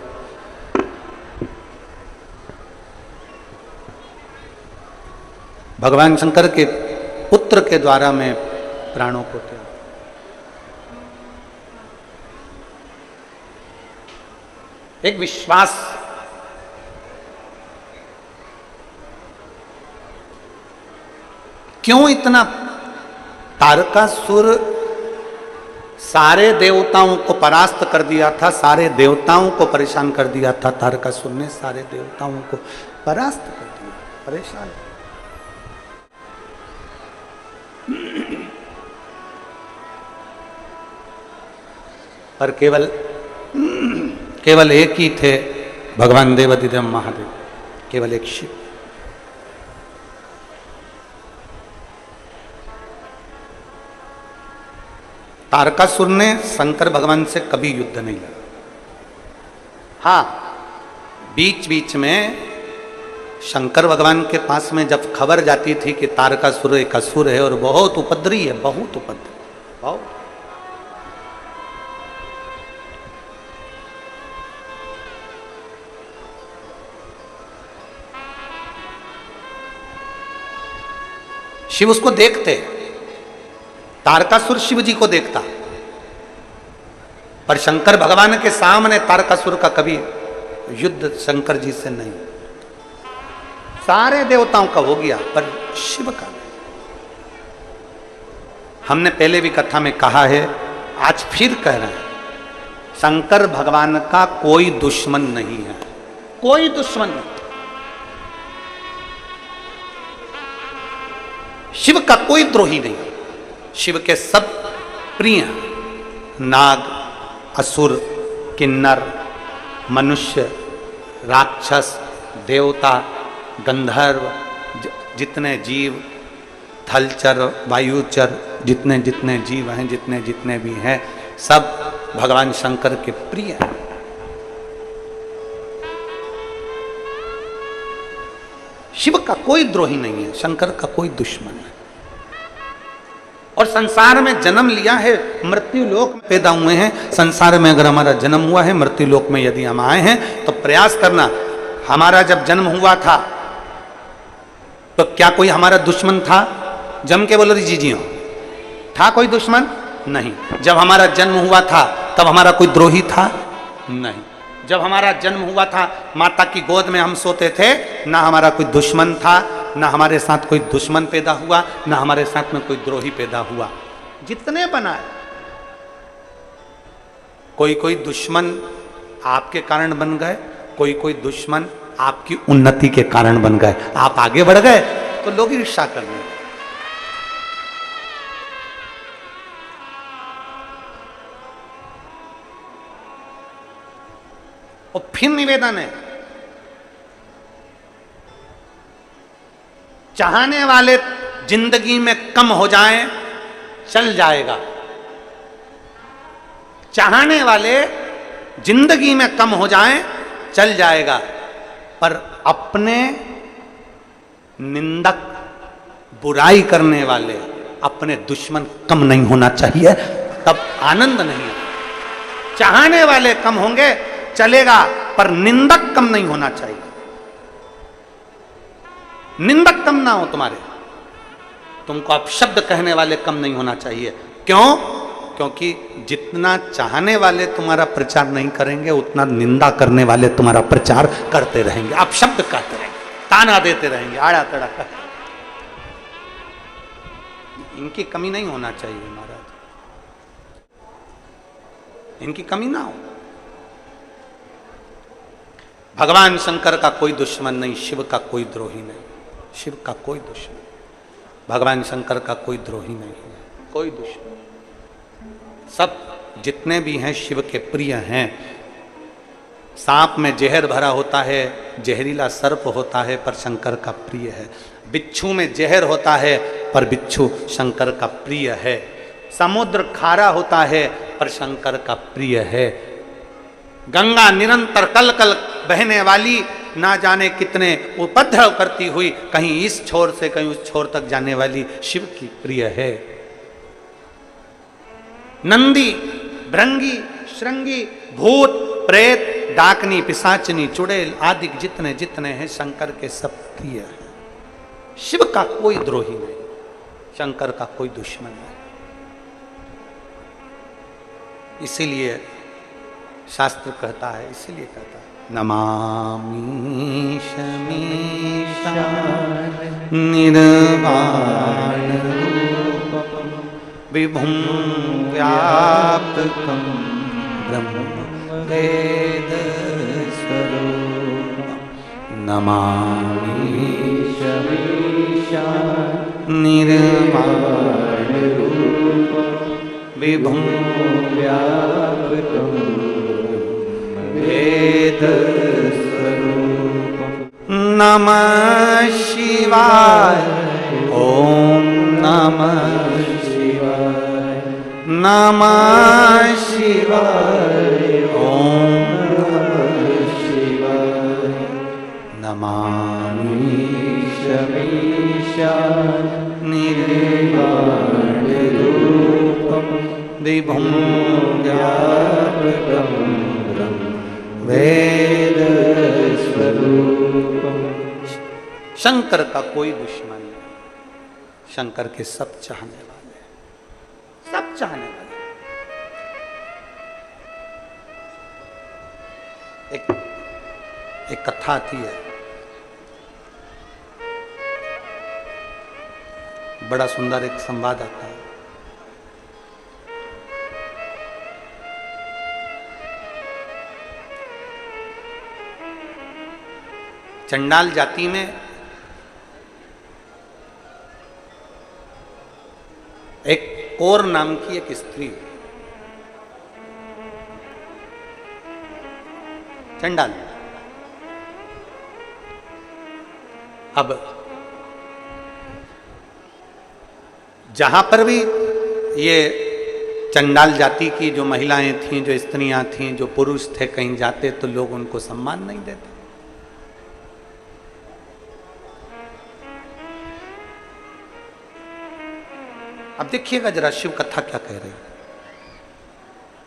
भगवान शंकर के पुत्र के द्वारा मैं प्राणों को त्याग। एक विश्वास, क्यों इतना तारकासुर सारे देवताओं को परास्त कर दिया था, सारे देवताओं को परेशान कर दिया था। तारकासुर ने सारे देवताओं को परास्त कर दिया, परेशान। पर केवल एक ही थे भगवान देवाधिदेव महादेव, केवल एक शिव। तारकासुर ने शंकर भगवान से कभी युद्ध नहीं लड़ा। हाँ, बीच बीच में शंकर भगवान के पास में जब खबर जाती थी कि तारकासुर एक असुर है और बहुत उपद्रवी है, बहुत उपद्रवी, बहुत। शिव उसको देखते, तारकासुर शिव जी को देखता, पर शंकर भगवान के सामने तारकासुर का कभी युद्ध शंकर जी से नहीं। सारे देवताओं का हो गया पर शिव का नहीं। हमने पहले भी कथा में कहा है, आज फिर कह रहे हैं, शंकर भगवान का कोई दुश्मन नहीं है, कोई दुश्मन नहीं। शिव का कोई द्रोही नहीं, शिव के सब प्रिय, नाग, असुर, किन्नर, मनुष्य, राक्षस, देवता, गंधर्व, जितने जीव, थलचर, वायुचर, जितने जितने जीव हैं, जितने जितने भी हैं, सब भगवान शंकर के प्रिय हैं। शिव का कोई द्रोही नहीं है, शंकर का कोई दुश्मन है। और संसार में जन्म लिया है, मृत्यु लोक में पैदा हुए हैं। संसार में अगर हमारा जन्म हुआ है, मृत्यु लोक में यदि हम आए हैं, तो प्रयास करना। हमारा जब जन्म हुआ था तो क्या कोई हमारा दुश्मन था? जम के बोलो जी जी हो, था कोई दुश्मन? नहीं। जब हमारा जन्म हुआ था तब हमारा कोई द्रोही था? नहीं। जब हमारा जन्म हुआ था, माता की गोद में हम सोते थे, ना हमारा कोई दुश्मन था, ना हमारे साथ कोई दुश्मन पैदा हुआ, ना हमारे साथ में कोई द्रोही पैदा हुआ। जितने बनाए, कोई कोई दुश्मन आपके कारण बन गए, कोई कोई दुश्मन आपकी उन्नति के कारण बन गए। आप आगे बढ़ गए तो लोग ईर्ष्या करने लगे। और फिर निवेदन है, चाहने वाले जिंदगी में कम हो जाएं, चल जाएगा। चाहने वाले जिंदगी में कम हो जाएं, चल जाएगा। पर अपने निंदक, बुराई करने वाले, अपने दुश्मन कम नहीं होना चाहिए, तब आनंद नहीं है। चाहने वाले कम होंगे चलेगा, पर निंदक कम नहीं होना चाहिए। निंदक कम ना हो तुम्हारे, तुमको अपशब्द कहने वाले कम नहीं होना चाहिए। क्यों? क्योंकि जितना चाहने वाले तुम्हारा प्रचार नहीं करेंगे, उतना निंदा करने वाले तुम्हारा प्रचार करते रहेंगे, अपशब्द कहते रहेंगे, ताना देते रहेंगे, आड़ा तड़ा कर। इनकी कमी नहीं होना चाहिए महाराज, इनकी कमी ना हो। भगवान शंकर का कोई दुश्मन नहीं, शिव का कोई द्रोही नहीं, शिव का कोई दुश्मन, भगवान शंकर का कोई द्रोही नहीं है, कोई दुश्मन। सब जितने भी हैं शिव के प्रिय हैं। सांप में जहर भरा होता है, जहरीला सर्प होता है, पर शंकर का प्रिय है। बिच्छू में जहर होता है, पर बिच्छू शंकर का प्रिय है। समुद्र खारा होता है, पर शंकर का प्रिय है। गंगा निरंतर कल कल बहने वाली, ना जाने कितने उपद्रव करती हुई, कहीं इस छोर से कहीं उस छोर तक जाने वाली, शिव की प्रिय है। नंदी भृंगी, श्रृंगी, भूत, प्रेत, डाकनी, पिशाचनी, चुड़ैल आदि जितने जितने हैं शंकर के सब प्रिय हैं। शिव का कोई द्रोही नहीं, शंकर का कोई दुश्मन नहीं। इसीलिए शास्त्र कहता है, इसीलिए कहता है नमामि शमीशान निर्वाण रूपम विभुं व्यापकं ब्रह्म वेद स्वरूपम नमामि शमीशान निर्वाण रूपम विभुं व्यापकं वेद स्वरूपम नमः शिवाय ओम नमः शिवाय नमः शिवाय ओम नमः शिवाय नमामि शमीशान निर्वाण रूपम विभुं व्यापकं वेद स्वरूपम। शंकर का कोई दुश्मन नहीं, शंकर के सब चाहने वाले हैं, सब चाहने वाले। एक कथा आती है, बड़ा सुंदर एक संवाद आता है। चंडाल जाति में एक कौर नाम की एक स्त्री, चंडाल। अब जहां पर भी ये चंडाल जाति की जो महिलाएं थीं, जो स्त्रियां थीं, जो पुरुष थे, कहीं जाते तो लोग उनको सम्मान नहीं देते। अब देखिएगा जरा शिव कथा क्या कह रही है।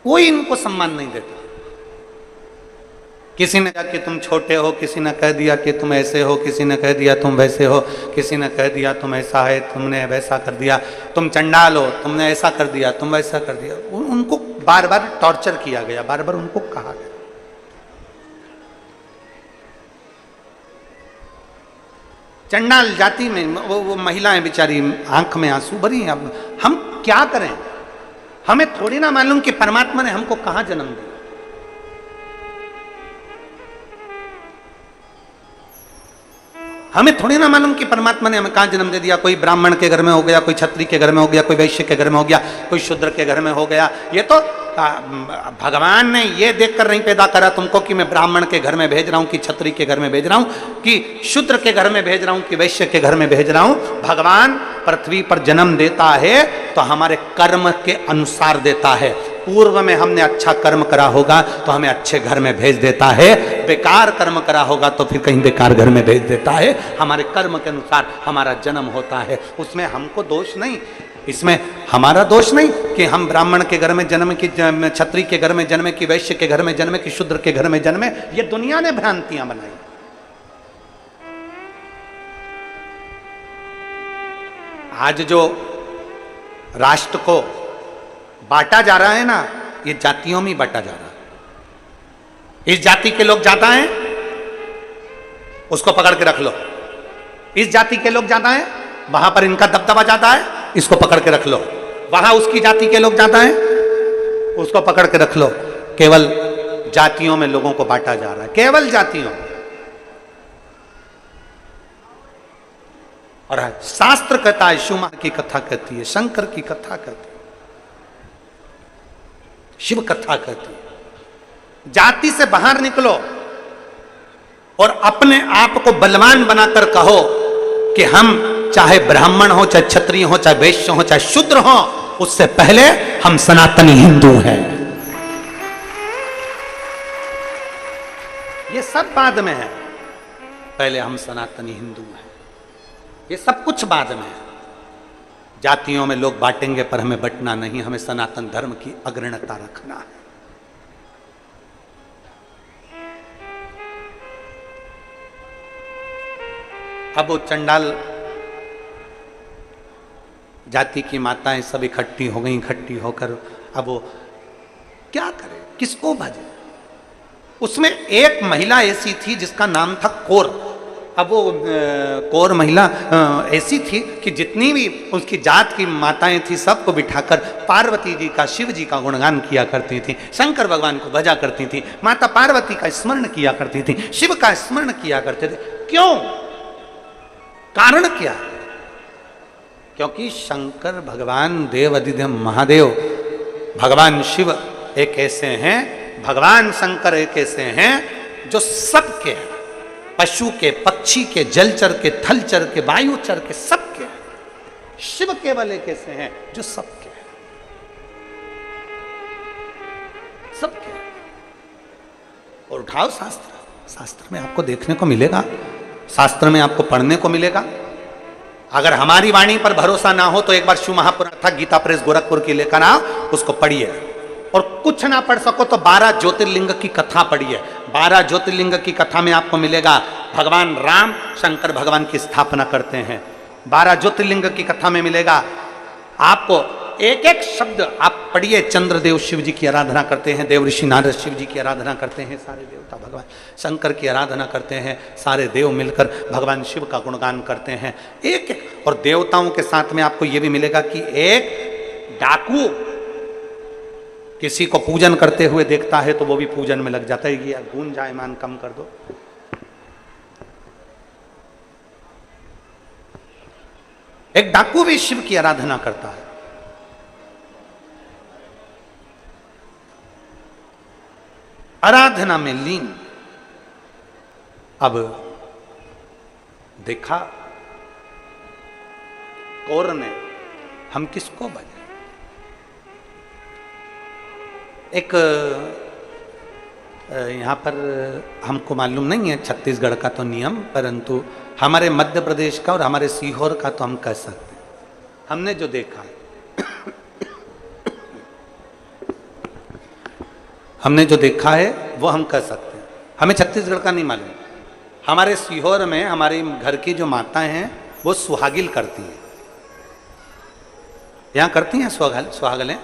कोई इनको सम्मान नहीं देता। किसी ने कहा कि तुम छोटे हो, किसी ने कह दिया कि तुम ऐसे हो, किसी ने कह दिया तुम वैसे हो, किसी ने कह दिया तुम ऐसा है, तुमने वैसा कर दिया, तुम चंडाल हो, तुमने ऐसा कर दिया, तुम वैसा कर दिया। उनको बार बार टॉर्चर किया गया, बार बार उनको कहा गया। चंडाल जाति में वो महिलाएं बेचारी आंख में आंसू भरी। अब हम क्या करें? हमें थोड़ी ना मालूम कि परमात्मा ने हमको कहां जन्म दिया। हमें थोड़ी ना मालूम कि परमात्मा ने हमें कहां जन्म दे दिया। कोई ब्राह्मण के घर में हो गया, कोई क्षत्रिय के घर में हो गया, कोई वैश्य के घर में हो गया, कोई शूद्र के घर में हो गया। ये तो भगवान ने ये देखकर नहीं पैदा करा तुमको कि मैं ब्राह्मण के घर में भेज रहा हूं, कि क्षत्रिय के घर में भेज रहा हूं, कि शूद्र के घर में भेज रहा हूं, कि वैश्य के घर में भेज रहा हूं। भगवान पृथ्वी पर जन्म देता है तो हमारे कर्म के अनुसार देता है। पूर्व में हमने अच्छा कर्म करा होगा तो हमें अच्छे घर में भेज देता है, बेकार कर्म करा होगा तो फिर कहीं बेकार घर में भेज देता है। हमारे कर्म के अनुसार हमारा जन्म होता है, उसमें हमको दोष नहीं, इसमें हमारा दोष नहीं कि हम ब्राह्मण के घर में जन्म, की क्षत्रिय के घर में जन्मे, कि वैश्य के घर में जन्मे, कि शूद्र के घर में जन्मे। ये दुनिया ने भ्रांतियां बनाई। आज जो राष्ट्र को बांटा जा रहा है ना, ये जातियों में बांटा जा रहा है। इस जाति के लोग ज्यादा हैं, उसको पकड़ के रख लो। इस जाति के लोग ज्यादा हैं, वहां पर इनका दबदबा ज्यादा है, इसको पकड़ के रख लो। वहां उसकी जाति के लोग ज्यादा हैं, उसको पकड़ के रख लो। केवल जातियों में लोगों को बांटा जा रहा है, केवल जातियों। और शास्त्र कहता है, शिव मां की कथा कहती है, शंकर की कथा कहती है, शिव कथा कहती है। जाति से बाहर निकलो और अपने आप को बलवान बनाकर कहो कि हम चाहे ब्राह्मण हो, चाहे क्षत्रिय हो, चाहे वैश्य हो, चाहे शूद्र हो, उससे पहले हम सनातनी हिंदू हैं। ये सब बाद में है, पहले हम सनातनी हिंदू हैं। ये सब कुछ बाद में है। जातियों में लोग बांटेंगे पर हमें बंटना नहीं, हमें सनातन धर्म की अग्रणता रखना है। अब वो चंडाल जाति की माताएं सब इकट्ठी हो गई, इकट्ठी होकर अब वो क्या करे, किसको भजे। उसमें एक महिला ऐसी थी जिसका नाम था कौर। अब वो कौर महिला ऐसी थी कि जितनी भी उसकी जात की माताएं थी सबको बिठाकर पार्वती जी का, शिव जी का गुणगान किया करती थी, शंकर भगवान को भजा करती थी, माता पार्वती का स्मरण किया करती थी, शिव का स्मरण किया करते थे। क्यों? कारण क्या? क्योंकि शंकर भगवान देव अधिदेव महादेव भगवान शिव एक ऐसे हैं, भगवान शंकर एक ऐसे हैं जो सबके हैं, पशु के, पक्षी के, जलचर के, थलचर के, वायुचर के, सबके। शिव केवल एक ऐसे हैं जो सबके हैं, सबके। और उठाओ शास्त्र, शास्त्र में आपको देखने को मिलेगा, शास्त्र में आपको पढ़ने को मिलेगा। अगर हमारी वाणी पर भरोसा ना हो तो एक बार शिव महापुराण था, गीता प्रेस गोरखपुर की लेकर आओ, उसको पढ़िए। और कुछ ना पढ़ सको तो 12 ज्योतिर्लिंग की कथा पढ़िए। 12 ज्योतिर्लिंग की कथा में आपको मिलेगा भगवान राम शंकर भगवान की स्थापना करते हैं। 12 ज्योतिर्लिंग की कथा में मिलेगा आपको, एक एक शब्द आप पढ़िए। चंद्रदेव शिव जी की आराधना करते हैं, देव ऋषि नारद शिव जी की आराधना करते हैं, सारे देवता भगवान शंकर की आराधना करते हैं, सारे देव मिलकर भगवान शिव का गुणगान करते हैं एक एक। और देवताओं के साथ में आपको यह भी मिलेगा कि एक डाकू किसी को पूजन करते हुए देखता है तो वो भी पूजन में लग जाता है। ये गूंज जायमान कम कर दो। एक डाकू भी शिव की आराधना करता है। आराधना में लीन। अब देखा कौर ने, हम किसको भजे। एक यहाँ पर हमको मालूम नहीं है छत्तीसगढ़ का तो नियम, परंतु हमारे मध्य प्रदेश का और हमारे सीहोर का तो हम कह सकते हैं। हमने जो देखा है हमने जो देखा है वो हम कह सकते हैं। हमें छत्तीसगढ़ का नहीं मालूम। हमारे सीहोर में हमारे घर की जो माताएं हैं वो सुहागिल करती हैं। यहाँ करती हैं सुहागलें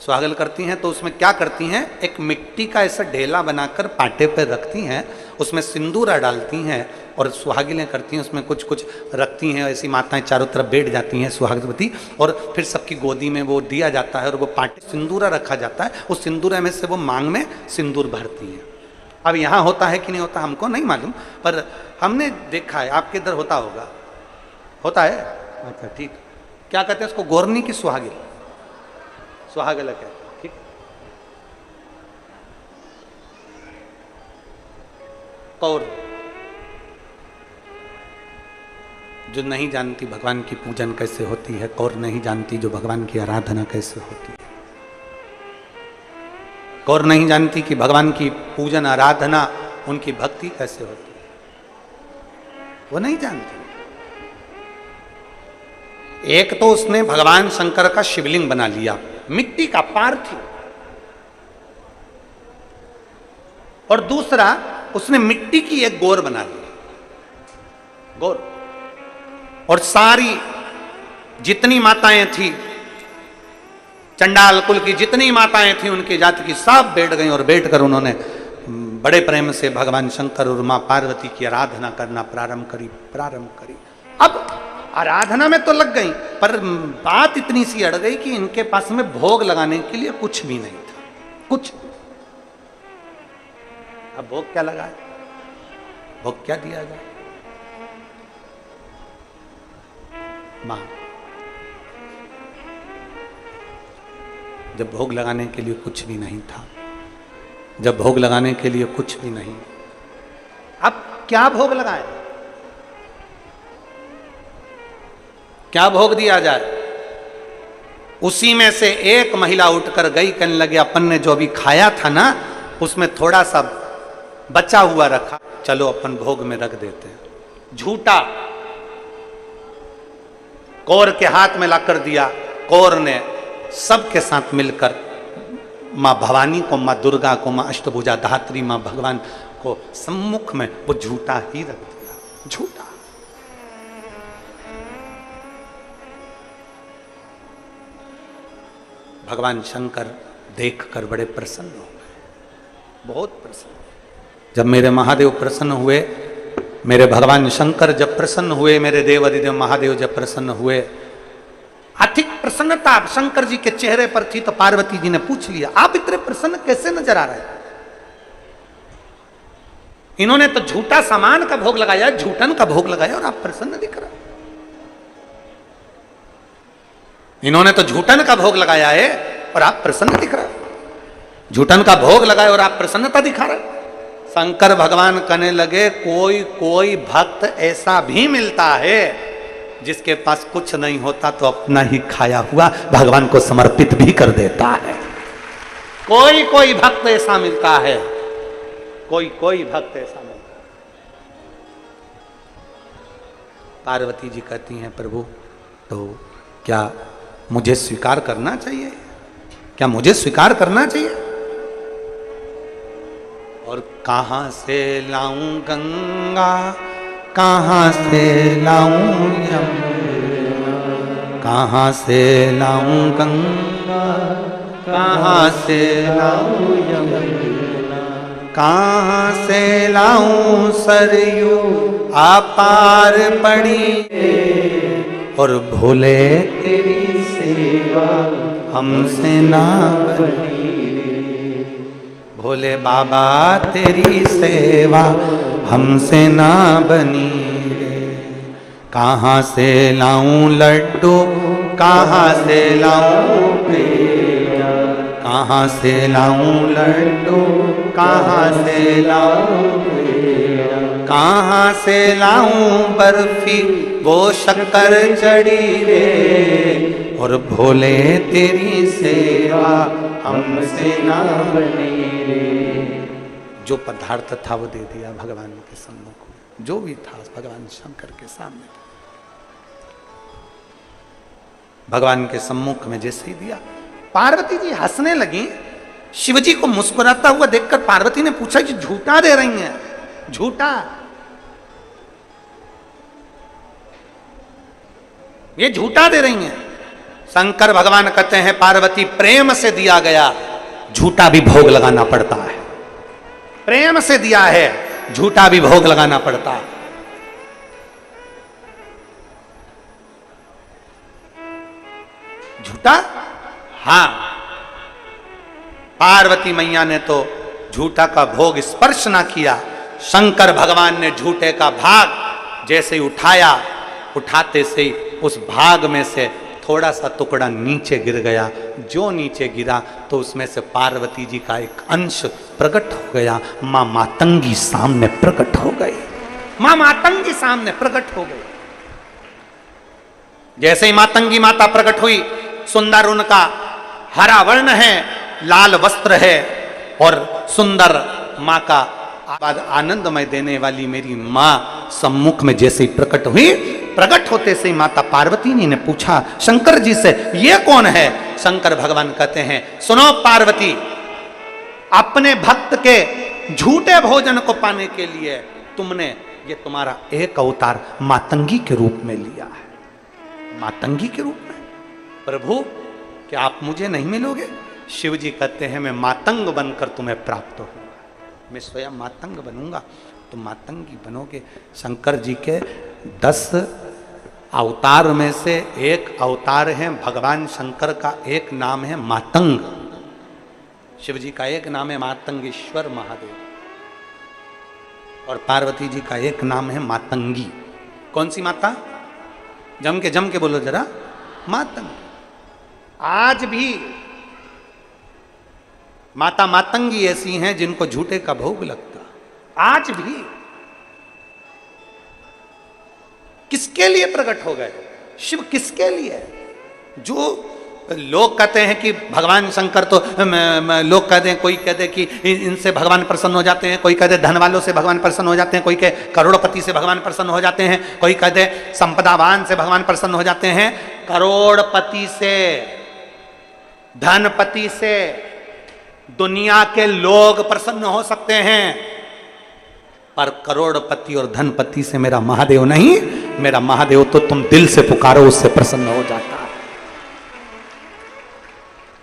सुहागल करती हैं। तो उसमें क्या करती हैं, एक मिट्टी का ऐसा ढेला बनाकर पाटे पर रखती हैं, उसमें सिंदूरा डालती हैं और सुहागिलें करती हैं। उसमें कुछ कुछ रखती हैं, ऐसी माताएं चारों तरफ बैठ जाती हैं सुहागवती, और फिर सबकी गोदी में वो दिया जाता है और वो पाटे सिंदूरा रखा जाता है। उस सिंदूरा में से वो मांग में सिंदूर भरती हैं। अब यहाँ होता है कि नहीं होता हमको नहीं मालूम, पर हमने देखा है। आपके इधर होता होगा, होता है। अच्छा ठीक। क्या कहते हैं उसको? गोरनी की सुहागिल, सुहागल कहते हैं। ठीक। कौर जो नहीं जानती भगवान की पूजन कैसे होती है, कौर नहीं जानती जो भगवान की आराधना कैसे होती है। कौर नहीं जानती कि भगवान की पूजन आराधना उनकी भक्ति कैसे होती है, वो नहीं जानती। एक तो उसने भगवान शंकर का शिवलिंग बना लिया, मिट्टी का पार्थिव, और दूसरा उसने मिट्टी की एक गोर बना ली, गोर। और सारी जितनी माताएं थी, चंडाल कुल की जितनी माताएं थी उनकी जाति की, सब बैठ गई और बैठकर उन्होंने बड़े प्रेम से भगवान शंकर और मां पार्वती की आराधना करना प्रारंभ करी। अब आराधना में तो लग गई, पर बात इतनी सी अड़ गई कि इनके पास में भोग लगाने के लिए कुछ भी नहीं था, कुछ। अब भोग क्या लगाए, भोग क्या दिया जाए? मां, जब भोग लगाने के लिए कुछ भी नहीं था, जब भोग लगाने के लिए कुछ भी नहीं, अब क्या भोग लगाए, क्या भोग दिया जाए? उसी में से एक महिला उठकर गई, कहने लगे अपन ने जो अभी खाया था ना उसमें थोड़ा सा बचा हुआ रखा, चलो अपन भोग में रख देते हैं। झूठा कौर के हाथ में लाकर दिया। कौर ने सबके साथ मिलकर माँ भवानी को, माँ दुर्गा को, माँ अष्टभुजा धात्री, माँ भगवान को सम्मुख में वो झूठा ही रख दिया। झूठा। भगवान शंकर देखकर बड़े प्रसन्न हो गए, बहुत प्रसन्न। जब मेरे महादेव प्रसन्न हुए, मेरे भगवान शंकर जब प्रसन्न हुए, मेरे देव अधिदेव महादेव जब प्रसन्न हुए, अधिक प्रसन्नता शंकर जी के चेहरे पर थी, तो पार्वती जी ने पूछ लिया, आप इतने प्रसन्न कैसे नजर आ रहे हैं? इन्होंने तो झूठा सामान का भोग लगाया, झूठन का भोग लगाया, और आप प्रसन्न दिख रहे। इन्होंने तो झूठन का भोग लगाया है और आप प्रसन्न दिख रहे। झूठन का भोग लगाया और आप प्रसन्नता दिखा रहे। शंकर भगवान कहने लगे, कोई कोई भक्त ऐसा भी मिलता है जिसके पास कुछ नहीं होता तो अपना ही खाया हुआ भगवान को समर्पित भी कर देता है। कोई कोई भक्त ऐसा मिलता है, कोई कोई भक्त ऐसा मिलता है। पार्वती जी कहती हैं, प्रभु तो क्या मुझे स्वीकार करना चाहिए? क्या मुझे स्वीकार करना चाहिए? और कहां से लाऊं गंगा, कहां से लाऊं यमुना, कहां से लाऊं गंगा, कहां से लाऊं यमुना, कहां से लाऊं सरयू अपार पड़ी, और भोले तेरी सेवा हमसे ना बनी रे। भोले बाबा तेरी सेवा हमसे ना बनी रे। कहाँ से लाऊं लड्डू, कहाँ से लाऊं पेड़ा, कहाँ से लाऊं लड्डू, कहाँ से लाऊं पेड़ा, कहाँ से लाऊं बर्फी वो शक्कर चढ़ी रे, और भोले तेरी सेवा हमसे ना बनी रे। जो पदार्थ था वो दे दिया भगवान के सम्मुख में, जो भी था भगवान शंकर के सामने था। भगवान के सम्मुख में जैसे ही दिया, पार्वती जी हंसने लगी। शिवजी को मुस्कुराता हुआ देखकर पार्वती ने पूछा कि झूठा दे रही हैं? झूठा? ये झूठा दे रही हैं? शंकर भगवान कहते हैं, पार्वती प्रेम से दिया गया झूठा भी भोग लगाना पड़ता है। प्रेम से दिया है, झूठा भी भोग लगाना पड़ता है। झूठा? हां, पार्वती मैया ने तो झूठा का भोग स्पर्श ना किया। शंकर भगवान ने झूठे का भाग जैसे ही उठाया, उठाते से ही उस भाग में से थोड़ा सा टुकड़ा नीचे गिर गया। जो नीचे गिरा तो उसमें से पार्वती जी का एक अंश प्रकट हो गया। मां मातंगी सामने प्रकट हो गई। मां मातंगी सामने प्रकट हो गई। जैसे ही मातंगी माता प्रकट हुई, सुंदर उनका हरा वर्ण है, लाल वस्त्र है, और सुंदर मां का आनंदमय देने वाली मेरी मां सम्मुख में जैसे ही प्रकट हुई, प्रकट होते से माता पार्वती जी ने पूछा शंकर जी से, ये कौन है? शंकर भगवान कहते हैं, सुनो पार्वती, अपने भक्त के झूठे भोजन को पाने के लिए तुमने ये तुम्हारा एक अवतार मातंगी के रूप में लिया है। मातंगी के रूप में? प्रभु क्या आप मुझे नहीं मिलोगे? शिव जी कहते हैं, मैं मातंग बनकर तुम्हें प्राप्त होऊंगा। मैं स्वयं मातंग बनूंगा, तुम मातंगी बनोगे। शंकर जी के 10 अवतार में से एक अवतार है भगवान शंकर का, एक नाम है मातंग। शिव जी का एक नाम है मातंगेश्वर महादेव, और पार्वती जी का एक नाम है मातंगी। कौन सी माता? जम के बोलो जरा, मातंगी। आज भी माता मातंगी ऐसी हैं जिनको झूठे का भोग लगता। आज भी किसके लिए प्रकट हो गए शिव? किसके लिए? जो लोग कहते हैं कि भगवान शंकर तो लोग कहते हैं, कोई कहते कि इनसे भगवान प्रसन्न हो जाते हैं, कोई कहते धन वालों से भगवान प्रसन्न हो जाते हैं, कोई कहे करोड़पति से भगवान प्रसन्न हो जाते हैं, कोई कहते संपदावान से भगवान प्रसन्न हो जाते हैं। करोड़पति से, धनपति से दुनिया के लोग प्रसन्न हो सकते हैं, पर करोड़पति और धनपति से मेरा महादेव नहीं। मेरा महादेव तो तुम दिल से पुकारो उससे प्रसन्न हो जाता है।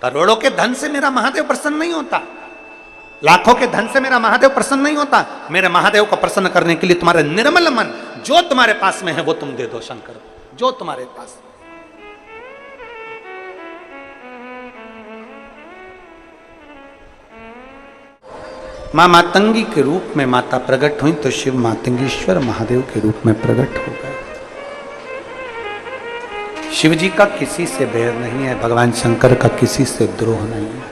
करोड़ों के धन से मेरा महादेव प्रसन्न नहीं होता, लाखों के धन से मेरा महादेव प्रसन्न नहीं होता। मेरे महादेव को प्रसन्न करने के लिए तुम्हारे निर्मल मन जो तुम्हारे पास में है वो तुम दे दो शंकर, जो तुम्हारे पास। मां मातंगी के रूप में माता प्रकट हुई तो शिव मातंगीश्वर महादेव के रूप में प्रकट हो गए। शिव जी का किसी से बैर नहीं है, भगवान शंकर का किसी से द्रोह नहीं है।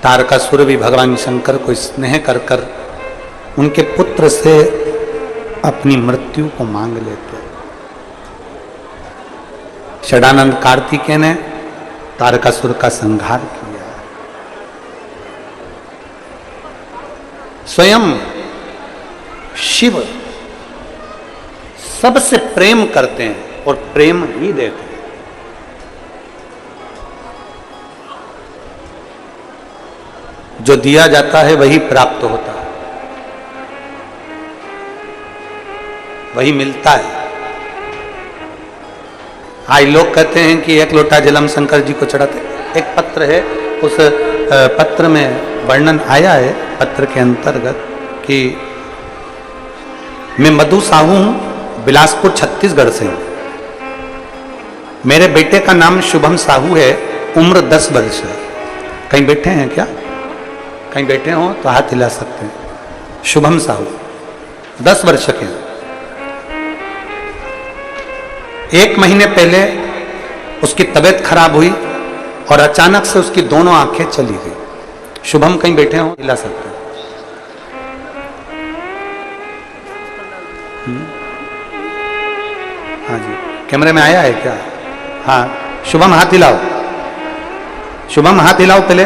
तारकासुर भी भगवान शंकर को स्नेह कर कर उनके पुत्र से अपनी मृत्यु को मांग लेते। षडानंद कार्तिकेय ने तारकासुर का संहार किया। स्वयं शिव सबसे प्रेम करते हैं और प्रेम ही देते हैं। जो दिया जाता है वही प्राप्त होता है, वही मिलता है। आज लोग कहते हैं कि एक लोटा जल हम शंकर जी को चढ़ाते। एक पत्र है, उस पत्र में वर्णन आया है पत्र के अंतर्गत कि मैं मधु साहू हूं, बिलासपुर छत्तीसगढ़ से हूं। मेरे बेटे का नाम शुभम साहू है, उम्र 10 वर्ष है। कहीं बैठे हैं क्या? कहीं बैठे हो तो हाथ हिला सकते हैं। शुभम साहू 10 वर्ष के हैं। 1 महीने पहले उसकी तबीयत खराब हुई और अचानक से उसकी दोनों आंखें चली गई। शुभम कहीं बैठे हो, हिला सकते हैं। हाँ जी, कैमरे में आया है क्या? हाँ, शुभम हाथ हिलाओ, शुभम हाथ हिलाओ पहले।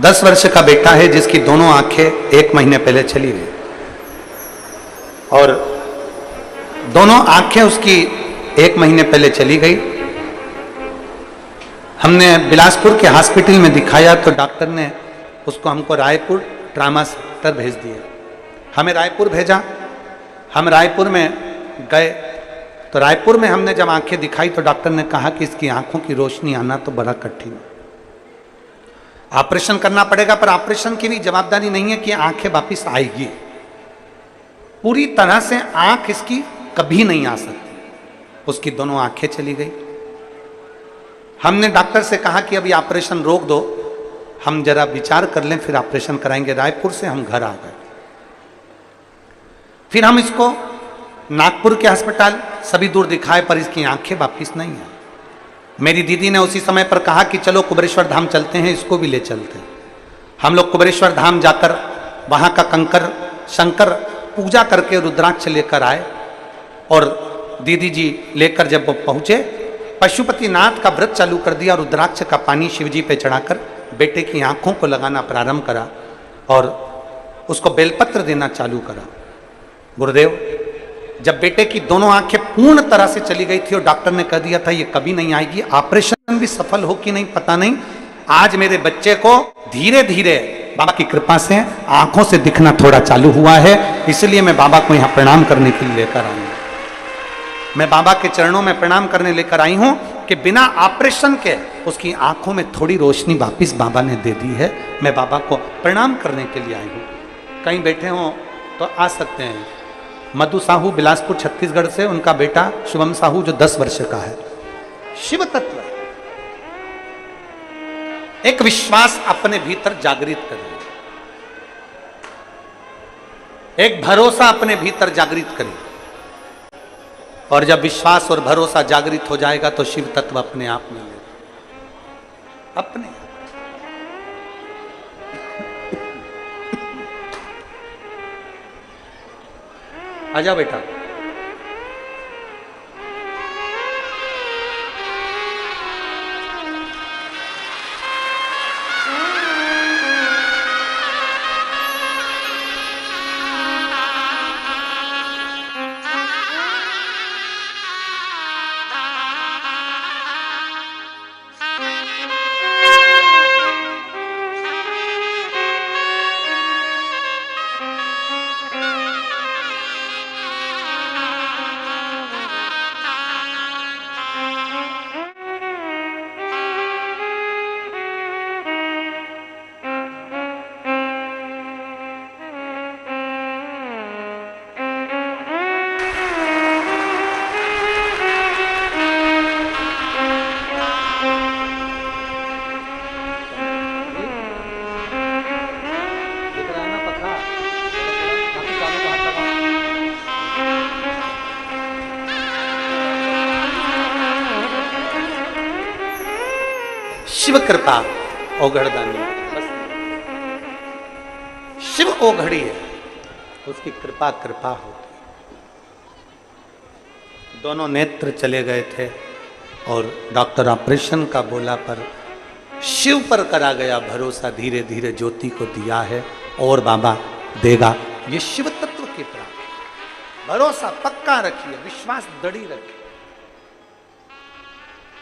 दस वर्ष का बेटा है जिसकी दोनों आंखें 1 महीने पहले चली गई और दोनों आंखें उसकी 1 महीने पहले चली गई। हमने बिलासपुर के हॉस्पिटल में दिखाया तो डॉक्टर ने उसको हमको रायपुर ट्रामा सेंटर भेज दिया। हमें रायपुर भेजा, हम रायपुर में गए तो रायपुर में हमने जब आंखें दिखाई तो डॉक्टर ने कहा कि इसकी आंखों की रोशनी आना तो बड़ा कठिन है, ऑपरेशन करना पड़ेगा। पर ऑपरेशन की भी जवाबदारी नहीं है कि आंखें वापिस आएगी। पूरी तरह से आंख इसकी कभी नहीं आ सकती। उसकी दोनों आंखें चली गई। हमने डॉक्टर से कहा कि अभी ऑपरेशन रोक दो, हम जरा विचार कर लें फिर ऑपरेशन कराएंगे। रायपुर से हम घर आ गए। फिर हम इसको नागपुर के अस्पताल सभी दूर दिखाए पर इसकी आंखें वापिस नहीं है। मेरी दीदी ने उसी समय पर कहा कि चलो कुबेरेश्वर धाम चलते हैं, इसको भी ले चलते हैं। हम लोग कुबेरेश्वर धाम जाकर वहां का कंकर शंकर पूजा करके रुद्राक्ष लेकर आए और दीदी जी लेकर जब वो पहुंचे पशुपतिनाथ का व्रत चालू कर दिया। रुद्राक्ष का पानी शिवजी पे चढ़ाकर बेटे की आंखों को लगाना प्रारंभ करा और उसको बेलपत्र देना चालू करा। गुरुदेव, जब बेटे की दोनों आंखें पूर्ण तरह से चली गई थी और डॉक्टर ने कह दिया था ये कभी नहीं आएगी, ऑपरेशन भी सफल हो कि नहीं पता नहीं, आज मेरे बच्चे को धीरे धीरे बाबा की कृपा से आंखों से दिखना थोड़ा चालू हुआ है। इसलिए मैं बाबा को यहाँ प्रणाम करने के लिए लेकर आई हूँ। मैं बाबा के चरणों में प्रणाम करने लेकर आई हूँ कि बिना ऑपरेशन के उसकी आंखों में थोड़ी रोशनी वापिस बाबा ने दे दी है। मैं बाबा को प्रणाम करने के लिए आई हूँ। कहीं बैठे हो तो आ सकते हैं। मधु साहू बिलासपुर छत्तीसगढ़ से, उनका बेटा शुभम साहू जो 10 वर्ष का है। शिव तत्व एक विश्वास अपने भीतर जागृत करिए, एक भरोसा अपने भीतर जागृत करिए और जब विश्वास और भरोसा जागृत हो जाएगा तो शिव तत्व अपने आप में लेगा अपने। आजा बेटा। शिव कृपा ओघड़दानी, बस शिव ओघड़ी है, उसकी कृपा कृपा होती। दोनों नेत्र चले गए थे और डॉक्टर ऑपरेशन का बोला, पर शिव पर करा गया भरोसा, धीरे धीरे ज्योति को दिया है और बाबा देगा। ये शिव तत्व की प्राप्ति, भरोसा पक्का रखिए, विश्वास दृढ़ी रखिए,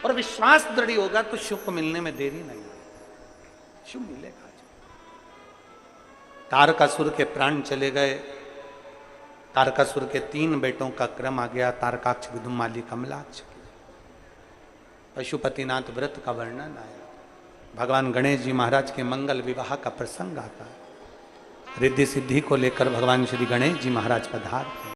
और विश्वास दृढ़ी होगा तो शिव को मिलने में देरी नहीं होगी, शिव मिलेगा। तारकासुर के प्राण चले गए, तारकासुर के 3 बेटों का क्रम आ गया, तारकाक्ष, विदुमाली, कमलाक्ष। पशुपतिनाथ व्रत का वर्णन आया, भगवान गणेश जी महाराज के मंगल विवाह का प्रसंग आता है, रिद्धि सिद्धि को लेकर भगवान श्री गणेश जी महाराज पधारते।